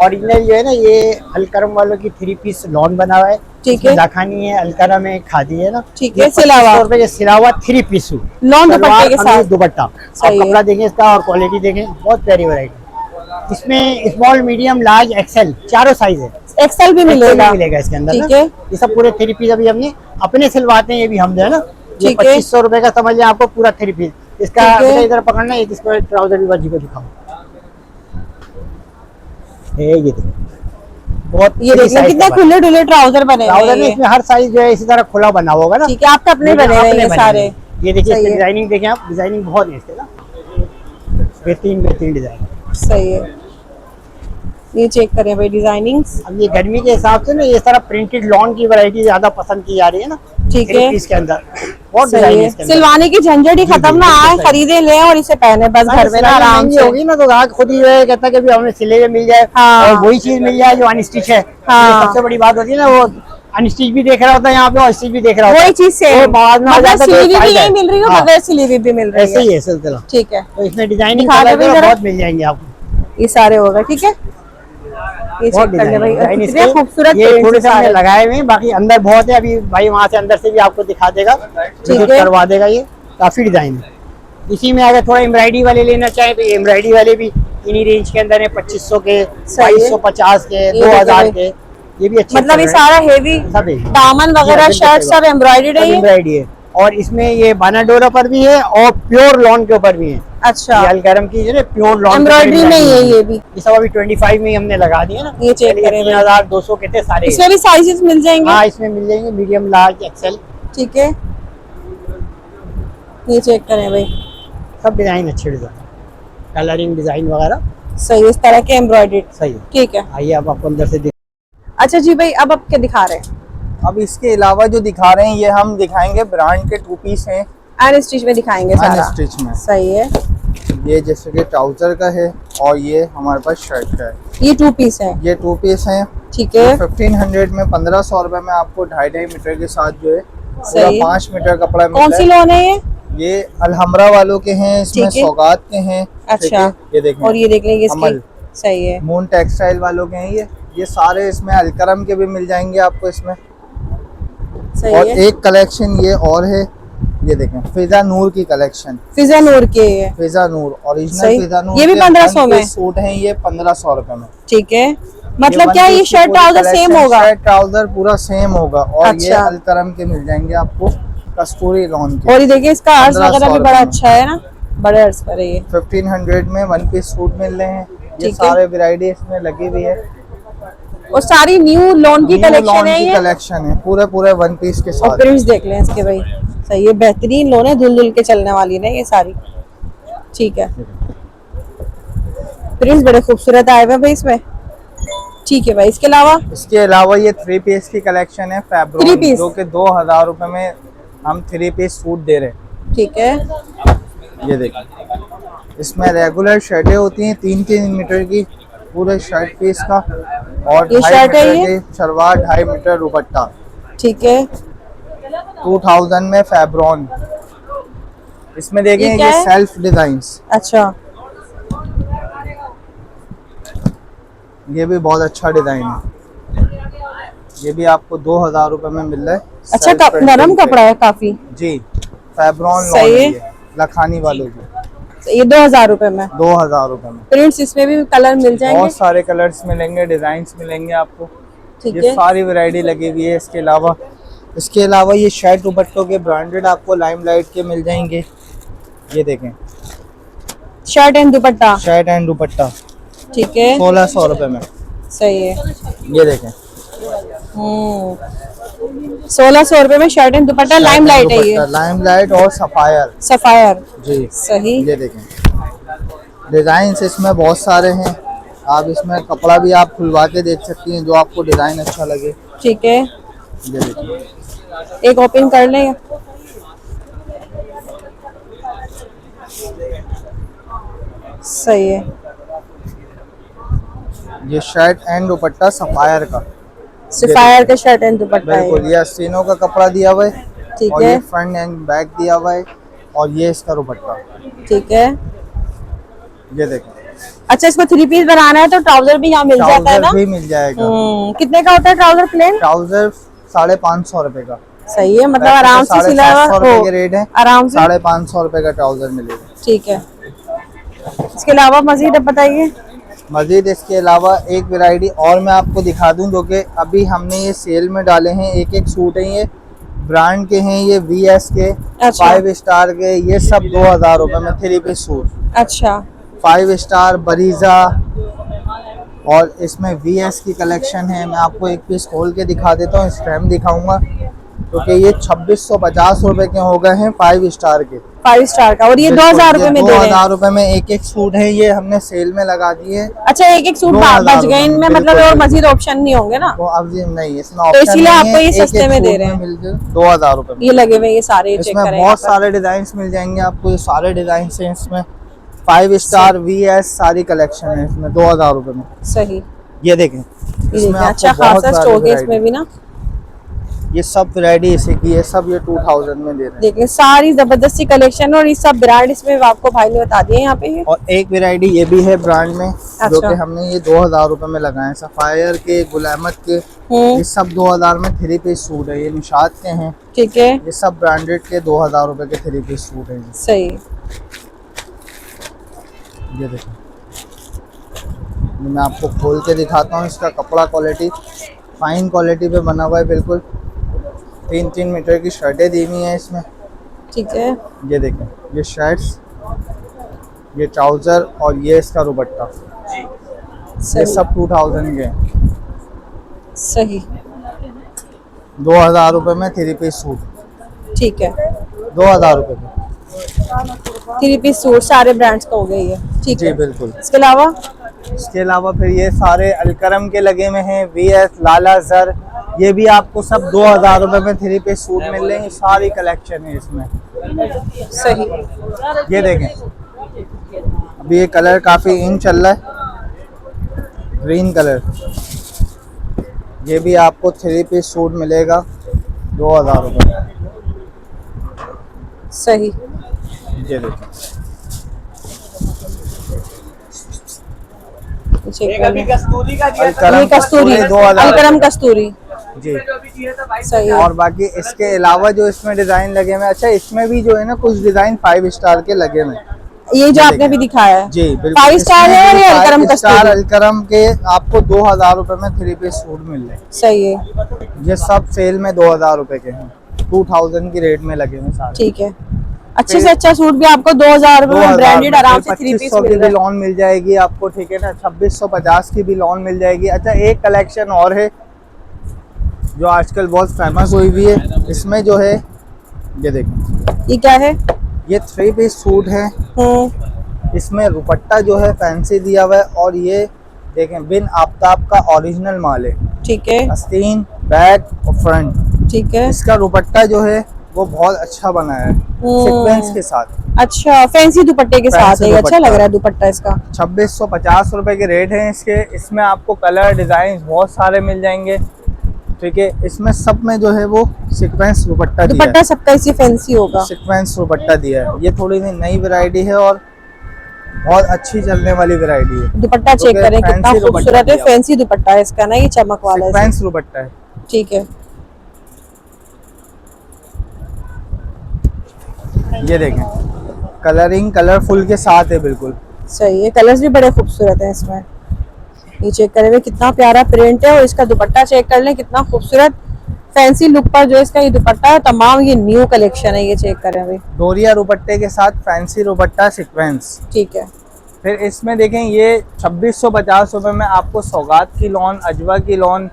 ओरिजिनल जो है ना, ये अलकरम वालों की 3 पीस लॉन बना हुआ है। ठीक है, दाखानी है, अलकरम है, खादी है ना। ठीक है, सिलावा सिलावा 3 पीस सूट, लॉन दुपट्टे के साथ दुपट्टा। आप कपड़ा देखें इसका और क्वालिटी देखें, बहुत प्यारी वैरायटी। इसमें स्मॉल, मीडियम, लार्ज, एक्सेल चारों साइज है। एक्सेल भी मिलेगा इसके अंदर। ठीक है, ये सब पूरे 3 पीस अभी हमने अपने सिलवाते हैं, ये भी हम जो है ना। ये 2500 रुपए का समझ लें आपको पूरा 3 पीस। इसका इधर पकड़ना है, इसको ट्राउजर भी बाजी को दिखाओ। ये देखिए, बहुत ये देखिए कितने खुले डुले ट्राउजर बने हुए हैं। इसमें हर साइज जो है इसी तरह खुला बना होगा ना। ठीक है, आपके अपने बने हुए हैं सारे। ये देखिए, इसकी डिजाइनिंग देखें आप, डिजाइनिंग बहुत है इसके ना, बेहतरीन डिजाइन। सही है, ये चेक करें भाई डिजाइनिंग्स। अब ये गर्मी के हिसाब से ना ये सारा प्रिंटेड लॉन की वैरायटी ज्यादा पसंद की जा रही है ना। ठीक है, इसके अंदर बहुत डिजाइन है। सिलवाने की झंझट ही खत्म ना आए, खरीदे ले और इसे पहने बस घर में ना आराम से होगी ना। तो ग्राहक खुद ही कहता है कि हमें सिले हुए मिल जाए, और वही चीज मिल जाए जो अनस्टिच है। सबसे बड़ी बात होती है ना, वो अनस्टिच भी देख रहा होता है यहाँ पे और स्टिच भी देख रहा होता है, वही चीज से सिली भी नहीं मिल रही है, बगैर सिली भी मिल रही है। ऐसे ही है सिलसिला। ठीक है, तो इसमें डिजाइनिंग बहुत मिल जाएंगे आपको, ये सारे होगा। ठीक है, ये चेक कर ले भाई, कितने खूबसूरत थोड़े से लगाए हुए हैं, बाकी अंदर बहुत है। अभी भाई वहाँ से अंदर से भी आपको दिखा देगा, करवा देगा। ये काफी डिजाइन है। इसी में अगर थोड़ा एम्ब्रॉयडरी वाले लेना चाहे तो ये एम्ब्रॉयडरी वाले भी इन्हीं रेंज के अंदर है, 2500 के, सही है। 2250 के, ये 2000 देखो के, ये भी अच्छे मतलब ये चल रहे हैं। सारा हेवी सब है। दामन वगैरह जी, शर्ट सब एम्ब्रॉयडर्ड है ये? एम्ब्रॉयडरी है, और इसमें ये बानाडोरा पर भी है और प्योर लॉन के ऊपर भी है। अच्छा, ये अलगरम की जो है प्योर लॉन एम्ब्रॉयडरी में ही है ये भी। ये सब अभी 25 में ही हमने लगा दिए ना। ये चेक करें भाई। 3200 के थे सारे। इसमें भी साइजेस मिल जाएंगे? हाँ, इसमें मिल जाएंगे मीडियम, लार्ज, एक्सेल। ठीक है, ये चेक करें भाई। सब डिजाइन अच्छे डिजाइन, कलरिंग डिजाइन वगैरह सही, इस तरह के एम्ब्रॉयडर्ड। सही है। ठीक है, आइए अब आपको अंदर से अच्छा जी भाई, अब आप क्या दिखा रहे हैं? अब इसके अलावा जो दिखा रहे हैं ये हम दिखाएंगे ब्रांड के 2 पीस हैं, अनस्टिच में दिखाएंगे सारा? अनस्टिच में। सही है। ये जैसे कि ट्राउजर का है और ये हमारे पास शर्ट का है। ये 2 पीस है? ये 2 पीस हैं। ठीक है। 1500 में 1500 रुपए में आपको 2.5 मीटर के साथ जो है पूरा सही है। 5 मीटर कपड़ा मिल कौन रहा सी है। लोन है ये? ये अलहमरा वालों के हैं, इसमें ठीक है। सौगात के हैं। ठीक अच्छा, है? ये देखें, और ये देख लेंगे अमल। इसकी। सही है। मून टेक्सटाइल वालों के हैं ये सारे। इसमें अलकरम के भी मिल जाएंगे आपको इसमें। सही और है। एक कलेक्शन ये और है, ये देखें फिजा नूर की कलेक्शन। फिजा नूर के है? फिजा नूर ओरिजिनल सही। फिजा नूर ये भी के 1500 में? सूट हैं ये 1500 रुपए में। ठीक है, मतलब क्या ये शर्ट ट्राउजर सेम होगा? शर्ट ट्राउजर पूरा सेम होगा। और ये अच्छा। अलकरम के मिल जाएंगे आपको कस्तूरी लॉन के। और ये देखिए इसका अर्ज 1500 वगैरह भी बड़ा रुपए में। अच्छा है ना, बड़े अर्ज पर है ये। 1500 में 1 पीस सूट मिल रहे हैं। ये ठीक है। सारे वैरायटी इसमें लगी हुई है। और सारी न्यू लॉन की कलेक्शन है ये? कलेक्शन है पूरे 1 पीस के और साथ। प्रिंट्स देख लें इसके भाई। सही है, बेहतरीन लोन है, धुल धुल के चलने वाली ना ये सारी। ठीक है, प्रिंट्स बड़े खूबसूरत आए हुए भाई इसमें। ठीक है भाई, इसके अलावा ये 3 पीस की कलेक्शन है 3 फैब्रॉन, पीस? जो कि 2000 रुपए में हम 3 पीस सूट दे रहे हैं। ठीक है। ये देखिए, इसमें रेगुलर शर्टें होती हैं 3-3 मीटर की, पूरे शर्ट पीस का। और ये 2.5 शर्ट है मीटर ये? की शलवार, 2.5 मीटर दुपट्टा। ठीक है। 2000 में फैब्रॉन। इसमें देखें ये क्या ये है? Self designs. अच्छा, ये भी बहुत अच्छा डिजाइन है। ये भी आपको 2000 रुपए में मिल रहा है। अच्छा Self printing नरम पे। कपड़ा है काफी। जी, फैब्रॉन लॉन सही है है। ये, लखानी वालों की। ये 2000 रुपए में? 2000 रुपए में। प्रिंट्स इसमें भी कलर मिल जाएंगे? बहुत सारे कलर्स मिलेंगे, डिजाइन्स मिलेंगे आपको। ठीक ये है। सारी वैरायटी लगी हुई है। इसके अलावा ये शर्ट दुपट्टों के ब्रांडेड आपको लाइमलाइट के मिल जाएंगे। ये देखें, shirt and dupatta? Shirt and दुपट्टा ठीक है। 1600 रुपए में। सही है। ये देखें, 1600 रुपए में शर्ट एंड दुपट्टा, लाइमलाइट है ये? लाइमलाइट और सफायर। सफायर। जी, सही। ये देखें, डिजाइन इसमें बहुत सारे हैं। आप इसमें कपड़ा भी आप खुलवा के देख सकती हैं, जो आपको डिजाइन अच्छा लगे। ठीक है, ये देखिए, एक ओपन कर लें। सही है। ये शर्ट एंड दुपट्टा सफायर का। सफायर का शर्ट एंड दुपट्टा है। बिल्कुल, ये आस्तीनों का कपड़ा दिया हुआ है। ठीक और है। ये फ्रंट एंड बैक दिया हुआ है। और ये इसका दुपट्टा। ठीक है। ये देखें, अच्छा, इसको 3 पीस बनाना है तो ट्राउजर भी यहाँ मिल जाता है ट्राउजर ना? भी मिल जाएगा। कितने का होता है ट्राउजर प्लेन? ट्राउजर 550 रुपए का। सही है, मतलब आराम से सिला हुआ 750 रुपए हो, के रेट है। आराम से। 550 रुपए का ट्राउजर मिलेगा। ठीक है। इसके अलावा मजीद अब बताइए। मजीद इसके अलावा एक वैरायटी और मैं आपको दिखा दूं, जो कि अभी हमने ये सेल में डाले हैं। एक सूट है, ये ब्रांड के हैं, ये VS के। अच्छा। 5 स्टार के। ये सब 2000 रुपए में 3 पीस सूट। अच्छा। 5 स्टार बरीजा। और इसमें VS की कलेक्शन है। मैं आपको एक पीस खोल के दिखा देता हूँ, स्टैम्प दिखाऊंगा, क्योंकि ये 2650 रुपए के हो गए हैं 5 स्टार के। 5 स्टार का। और ये 2000 रुपए में दे रहे हैं? 2000 रुपए में एक सूट है, ये हमने सेल में लगा दिए। अच्छा, एक सूट 2000 बच गए इनमें, बिल्कुल, मतलब और बिल्कुल। मजीद ऑप्शन नहीं होंगे ना? वो अब ये नहीं, इसमें तो ऑप्शन इसीलिए नहीं आपको है। ये सस्ते में दे रहे हैं। मिलकर 2000 रुपए में। ये लगे हुए ये सारे, चेक इसमें करें। बहुत सारे डिजाइन मिल जाएंगे आपको। ये सारे डिजाइन हैं इसमें। 5 स्टार VS सारी कलेक्शन है इसमें 2000 रुपए में। सही। ये देखें, ये इसमें देखिए, आपको अच्छा बहुत खासा सारी स्टॉक है variety। इसमें भी ना। ये सब वैरायटी इसी की है, सब ये 2000 में दे रहे हैं। देखिए सारी जबरदस्ती कलेक्शन, और ये सब ब्रांड इसमें आपको भाई ने बता दिए यहाँ पे ये। और एक वैरायटी ये भी है ब्रांड में, जो अच्छा। कि हमने ये 2000 रुपए में लगाए। सफायर के, गुलामत के, ये सब 2000 में 3 पीस सूट है। ये निशात के हैं। ठीक है। ये सब ब्रांडेड के 2000 रुपए के 3 पीस सूट है। सही। ये देखो, मैं आपको खोल के दिखाता हूँ। इसका कपड़ा क्वालिटी फाइन क्वालिटी पे बना हुआ है बिल्कुल। 3-3 मीटर की शर्टें दी हुई हैं इसमें। ठीक है, ये देखें, ये शर्ट्स, ये ट्राउज़र और ये इसका दुपट्टा, ये सब 2000 के हैं। सही। 2000 रुपये में 3 पीस सूट। ठीक है, 2000 रुपये में 3 पीस सूट सारे ब्रांड्स का हो गया ये। ठीक जी है, बिल्कुल। इसके इसके अलावा फिर ये सारे अलकरम के लगे हुए हैं, VS, लाला जर, ये भी आपको सब 2000 रुपये में 3 पीस सूट मिल रहे हैं। सारी कलेक्शन है इसमें। सही। ये देखें, अभी ये कलर काफ़ी इन चल रहा है, ग्रीन कलर। ये भी आपको 3 पीस सूट मिलेगा 2000 रुपये में। सही। ये देखें, कस्तूरी, कस्तूरी, 2000 अलकरम कस्तूरी। जी। सही है। और बाकी इसके अलावा जो इसमें डिजाइन लगे हुए हैं, अच्छा इसमें भी जो है ना कुछ डिजाइन 5 स्टार के लगे हुए हैं। ये जो आपने भी दिखाया है जी बिल्कुल, 5 स्टार है और ये अलकरम 5 स्टार कस्तूरी। अलकरम के आपको 2000 रुपये में 3 पीस सूट मिल रहे हैं। सही है। ये सब सेल में 2000 रुपये के हैं, 2000 की रेट में लगे हुए हैं सारे। ठीक है, अच्छे से अच्छा सूट भी आपको 2000 रुपए में ब्रांडेड आराम से 3 पीस 2500 मिल की रहा भी है। लॉन मिल जाएगी आपको, ठीक है ना। 2650 की भी लॉन मिल जाएगी। अच्छा एक कलेक्शन और है जो आजकल बहुत फेमस हुई हुई है, इसमें जो है ये देखें, ये क्या है? ये 3 पीस सूट है। इसमें दुपट्टा जो है फैंसी दिया हुआ है और ये देखें बिन आफ्ताब का ओरिजिनल माल है। ठीक है, आस्तीन, बैक और फ्रंट। ठीक है। इसका दुपट्टा जो है वो बहुत अच्छा बना है सीक्वेंस के साथ। अच्छा, फैंसी दुपट्टे के साथ फैंसी है, अच्छा दुपट्टा। लग रहा है दुपट्टा इसका। 2650 रुपए के रेट हैं इसके। इसमें आपको कलर डिजाइन बहुत सारे मिल जाएंगे, ठीक है। इसमें सब में जो है वो सीक्वेंस दुपट्टा दिया दुपट्टा है, सबका इसी फैंसी होगा। सीक्वेंस दुपट्टा दिया है। ये थोड़ी सी नई वैरायटी है और बहुत अच्छी चलने वाली वैरायटी है। दुपट्टा चेक करें कितना फैंसी दुपट्टा खूबसूरत है, दिया। फैंसी दुपट्टा है इसका ना, ये चमक वाला है। सीक्वेंस दुपट्टा है। ठीक है, ये देखें, कलरिंग कलरफुल के साथ है बिल्कुल। सही है। कलर्स भी बड़े खूबसूरत हैं इसमें। ये चेक करें कितना प्यारा प्रिंट है और इसका दुपट्टा चेक कर लें कितना खूबसूरत फैंसी लुक पर जो इसका ये दुपट्टा है। तमाम ये न्यू कलेक्शन है, ये चेक करें भाई। डोरिया दुपट्टे के साथ फैंसी दुपट्टा सीक्वेंस। ठीक है, फिर इसमें देखें ये 2650 रुपये में आपको सौगात की लॉन, अजवा की लॉन,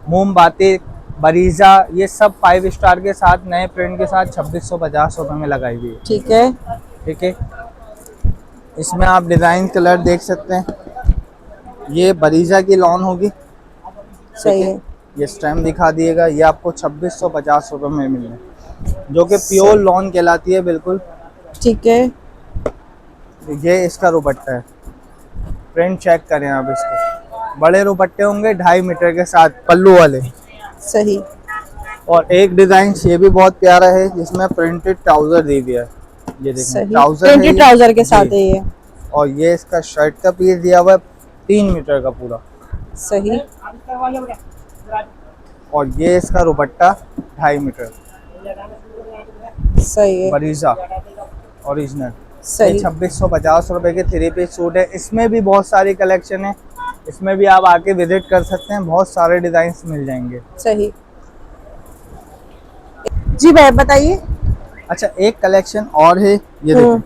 मोमबाती, बरीजा, ये सब 5 स्टार के साथ नए प्रिंट के साथ 2650 रुपये में लगाई हुई है। ठीक है, ठीक है। इसमें आप डिज़ाइन कलर देख सकते हैं। ये बरीजा की लॉन होगी, सही है। ये स्टैम्प दिखा दिएगा। ये आपको 2650 रुपये में मिल रहा है, जो कि प्योर लॉन कहलाती है बिल्कुल। ठीक है, ये इसका दुपट्टा है, प्रिंट चेक करें आप इसको। बड़े दुपट्टे होंगे 2.5 मीटर के साथ, पल्लू वाले। सही। और एक डिजाइन ये भी बहुत प्यारा है जिसमें प्रिंटेड ट्राउजर दी हुई है। ये देखें, ट्राउजर है प्रिंटेड ये। ट्राउजर के साथ जी। है ये। और ये इसका शर्ट का पीस दिया हुआ है 3 मीटर का पूरा। सही। और ये इसका दुपट्टा 2.5 मीटर, सही है। बरीजा ओरिजिनल। सही। 2650 रुपए के 3 पीस सूट है। इसमें भी बहुत सारी कलेक्शन है, इसमें भी आप आके विजिट कर सकते हैं, बहुत सारे डिजाइन मिल जाएंगे। सही जी भाई बताइए। अच्छा एक कलेक्शन और है, ये देखिए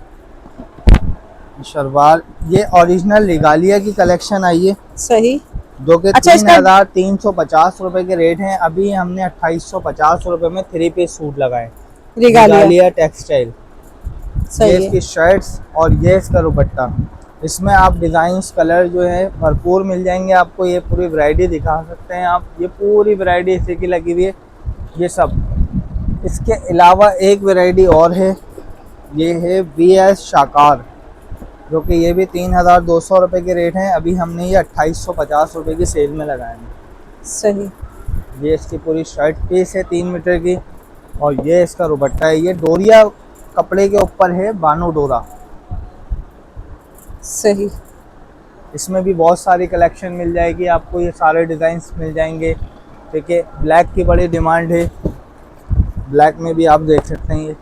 शलवार, ये ओरिजिनल रिगालिया की कलेक्शन आई है। सही। जो कि अच्छा, 3350 रुपए के रेट हैं। अभी हमने 2850 रुपए में 3 पीस सूट लगाए, रिगालिया टेक्सटाइल। सही ये है। इसकी शर्ट्स और ये इसका दुपट्टा। इसमें आप डिज़ाइंस कलर जो है भरपूर मिल जाएंगे आपको। ये पूरी वैरायटी दिखा सकते हैं आप, ये पूरी वैरायटी इसी की लगी हुई है ये सब। इसके अलावा एक वैरायटी और है, ये है VS शाकार, जो कि ये भी 3200 रुपये के रेट हैं। अभी हमने ये 2850 रुपये की सेल में लगाए हैं। सही। ये इसकी पूरी शर्ट पीस है 3 मीटर की और ये इसका दुपट्टा है। ये डोरिया कपड़े के ऊपर है, बानो डोरा। सही। इसमें भी बहुत सारी कलेक्शन मिल जाएगी आपको, ये सारे डिज़ाइंस मिल जाएंगे। ठीक है, ब्लैक की बड़ी डिमांड है, ब्लैक में भी आप देख सकते हैं।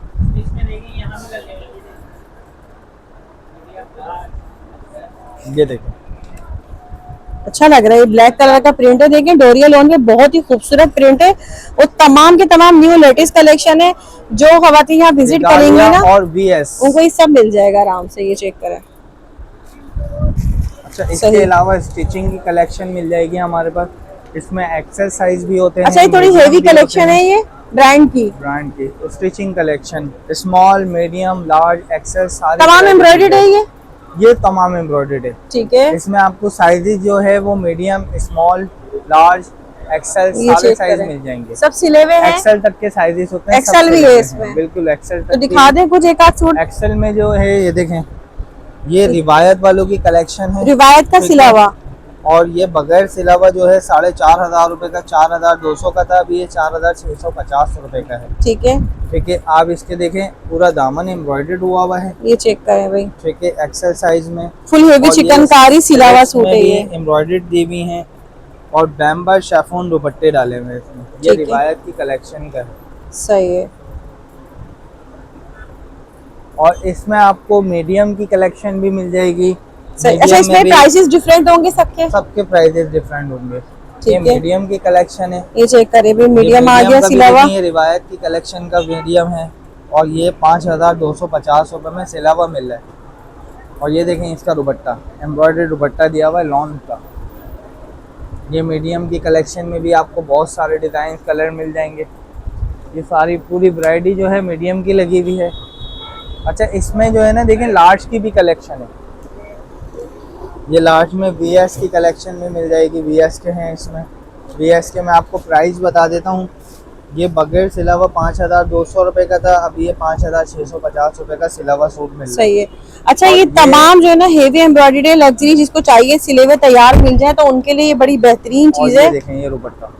ये देखें, अच्छा लग रहा है, ब्लैक कलर का प्रिंट है, देखें डोरिया लॉन में बहुत ही खूबसूरत प्रिंट है और तमाम के तमाम न्यू लेटेस्ट कलेक्शन है। जो खवातीन यहाँ विजिट करेंगी ना और वीएस उनको ये सब मिल जाएगा आराम से, ये चेक करें। अच्छा, इसके अलावा स्टिचिंग की कलेक्शन मिल जाएगी हमारे पास, इसमें एक्सेल साइज भी होते हैं। अच्छा, ये थोड़ी हेवी कलेक्शन है, ये ब्रांड की stitching collection, small medium large XL सारे तमाम एम्ब्रॉयडर्ड है ये तमाम एम्ब्रॉयडर्ड है। ठीक है, इसमें आपको साइजेस जो है वो मीडियम स्मॉल लार्ज एक्सेल सारे साइज मिल जाएंगे। सब सिले हुए हैं, एक्सेल तक के साइजेस होते हैं। एक्सेल भी है इसमें, बिल्कुल एक्सेल तक। तो दिखा दें कुछ एक आध सूट। एक्सेल में जो है ये देखें, ये रिवायत वालों की कलेक्शन है, रिवायत का सिलावा, और ये बगैर सिलावा जो है 4,500 रुपए का, 4,200 का था, अभी ये 4,650 रुपए का है। ठीक है, ठीक है। आप इसके देखें पूरा दामन एम्ब्रॉयडर्ड हुआ हुआ है, ये चेक करें भाई। ठीक है, एक्सेल साइज में फुल हेवी चिकनकारी सिलावा सूट है ये, एम्ब्रॉयडर्ड दी हुई है और बैम्बर शेफोन दुपट्टे डाले हुए इसमें। ये रिवायत की कलेक्शन का है। सही है। और इसमें आपको मीडियम की कलेक्शन भी मिल जाएगी। अच्छा, इसमें प्राइसेस डिफरेंट होंगे सबके? सबके प्राइसेस डिफरेंट होंगे। ये मीडियम की कलेक्शन है, ये चेक करें भी, मीडियम आ गया सिलावा। ये रिवायत की कलेक्शन का मीडियम है और ये 5,250 रुपए में सिलावा मिल रहा है। और ये देखें इसका दुपट्टा, एम्ब्रॉयडर्ड दुपट्टा दिया हुआ है लॉन का। ये मीडियम की कलेक्शन में भी आपको बहुत सारे डिजाइन कलर मिल जाएंगे। ये सारी पूरी वैरायटी जो है मीडियम की लगी हुई है। अच्छा, इसमें जो है ना देखें लार्ज की भी कलेक्शन है। ये लार्ज में वीएस की कलेक्शन भी मिल जाएगी, वीएस के हैं इसमें। वीएस के मैं आपको प्राइस बता देता हूँ। ये बगैर सिलावा 5,200 रुपए का था, अभी ये 5,650 रुपए का सिलावा सूट मिल रहा है। सही है। अच्छा, ये तमाम जो है ना हेवी एम्ब्रॉयडरी लग्जरी जिसको चाहिए सिले हुए तैयार मिल जाए तो उनके लिए ये बड़ी बेहतरीन चीज है। देखें ये दुपट्टा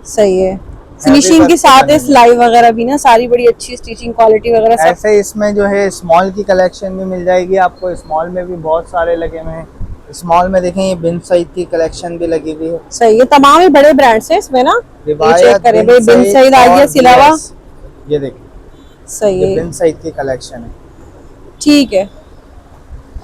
सही है, फिनिशिंग के साथ है, सिलाई वगैरह भी ना सारी बड़ी अच्छी स्टिचिंग क्वालिटी वगैरह सब। ऐसे इसमें जो है स्मॉल की कलेक्शन भी मिल जाएगी आपको। स्मॉल में भी बहुत सारे लगे हुए हैं। स्मॉल में देखें ये बिन सईद की कलेक्शन भी लगी हुई है। सही है, तमाम ही बड़े ब्रांड्स हैं इसमें ना। रिवायत बिन सईद आ गया सिलावा, ये देखिए सही है, बिन सईद की कलेक्शन है। ठीक है।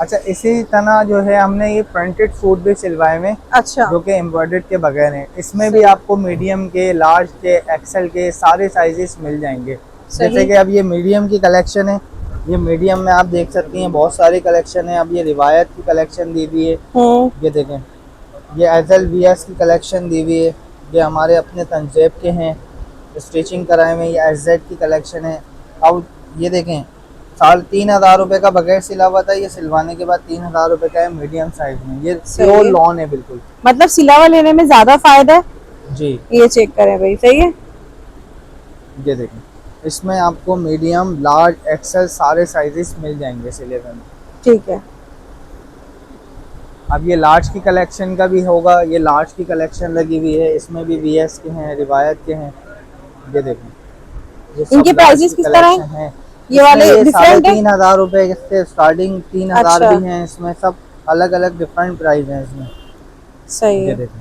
अच्छा, इसी तरह जो है हमने ये प्रिंटेड सूट भी सिलवाए में, अच्छा, जो कि एम्ब्रॉयडर्ड के बगैर हैं। इसमें भी आपको मीडियम के, लार्ज के, एक्सेल के सारे साइजेस मिल जाएंगे। जैसे कि अब ये मीडियम की कलेक्शन है, ये मीडियम में आप देख सकती हैं बहुत सारी कलेक्शन है। अब ये रिवायत की कलेक्शन दी हुई है, ये देखें, ये एजल वीएस की कलेक्शन दी हुई है। ये हमारे अपने तंजेब के हैं, स्टिचिंग कराए हुए। ये एजेड की कलेक्शन है। अब ये देखें 3,500 रुपए का बगैर सिलावा था, ये सिलवाने के बाद 3,000 रुपए का है मीडियम साइज में। ये प्योर लॉन है बिल्कुल, मतलब सिलावा लेने में ज्यादा फायदा है जी। ये चेक करें भाई, सही है। ये देखें, इसमें आपको मीडियम लार्ज एक्सेल सारे साइजेस मिल जाएंगे सिले में। ठीक है। अब ये लार्ज की कलेक्शन का भी होगा। ये लार्ज की कलेक्शन लगी हुई है, इसमें भी वीएस के हैं, रिवायत के हैं। ये देखें, इनके प्राइसेस किस तरह हैं? ये वाले डिफरेंट है। 3,500 रुपए से स्टार्टिंग 3,000 भी हैं इसमें। सब अलग अलग डिफरेंट प्राइस हैं इसमें। सही है। ये देखें,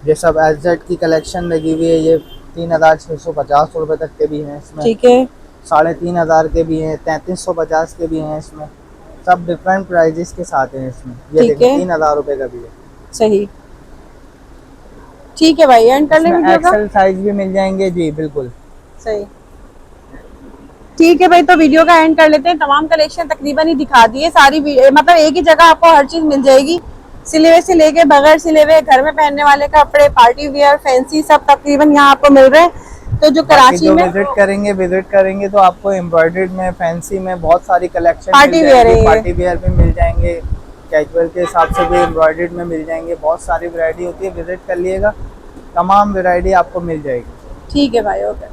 ये सब एजेड की कलेक्शन लगी हुई है। ये 3,650 रुपए तक के भी हैं इसमें। ठीक है। 3,500 के भी हैं, 3,350 के भी हैं इसमें। सब डिफरेंट प्राइजेस के साथ हैं इसमें। ये देखिए 3,000 रुपए का भी है। सही, ठीक है भाई, एंड कर लें वीडियो का। एक्सेल साइज भी मिल जाएंगे जी, बिल्कुल सही, ठीक है भाई। तो वीडियो का एंड कर लेते हैं। तमाम कलेक्शन तकरीबन ही दिखा दी है सारी, मतलब एक ही जगह आपको हर चीज मिल जाएगी, सिले हुए से लेके बगैर सिले हुए, घर में पहनने वाले कपड़े, पार्टी वेयर, फैंसी, सब तकरीबन यहाँ आपको मिल रहे हैं। तो जो कराची में विजिट करेंगे तो आपको एम्ब्रॉयडर्ड में, फैंसी में बहुत सारी कलेक्शन पार्टी वेयर भी मिल जाएंगे। कैजुअल के हिसाब से भी एम्ब्रॉयडर्ड में मिल जाएंगे। बहुत सारी वैरायटी होती है, विजिट कर लिएगा, तमाम वैरायटी आपको मिल जाएगी। ठीक है भाई, ओके।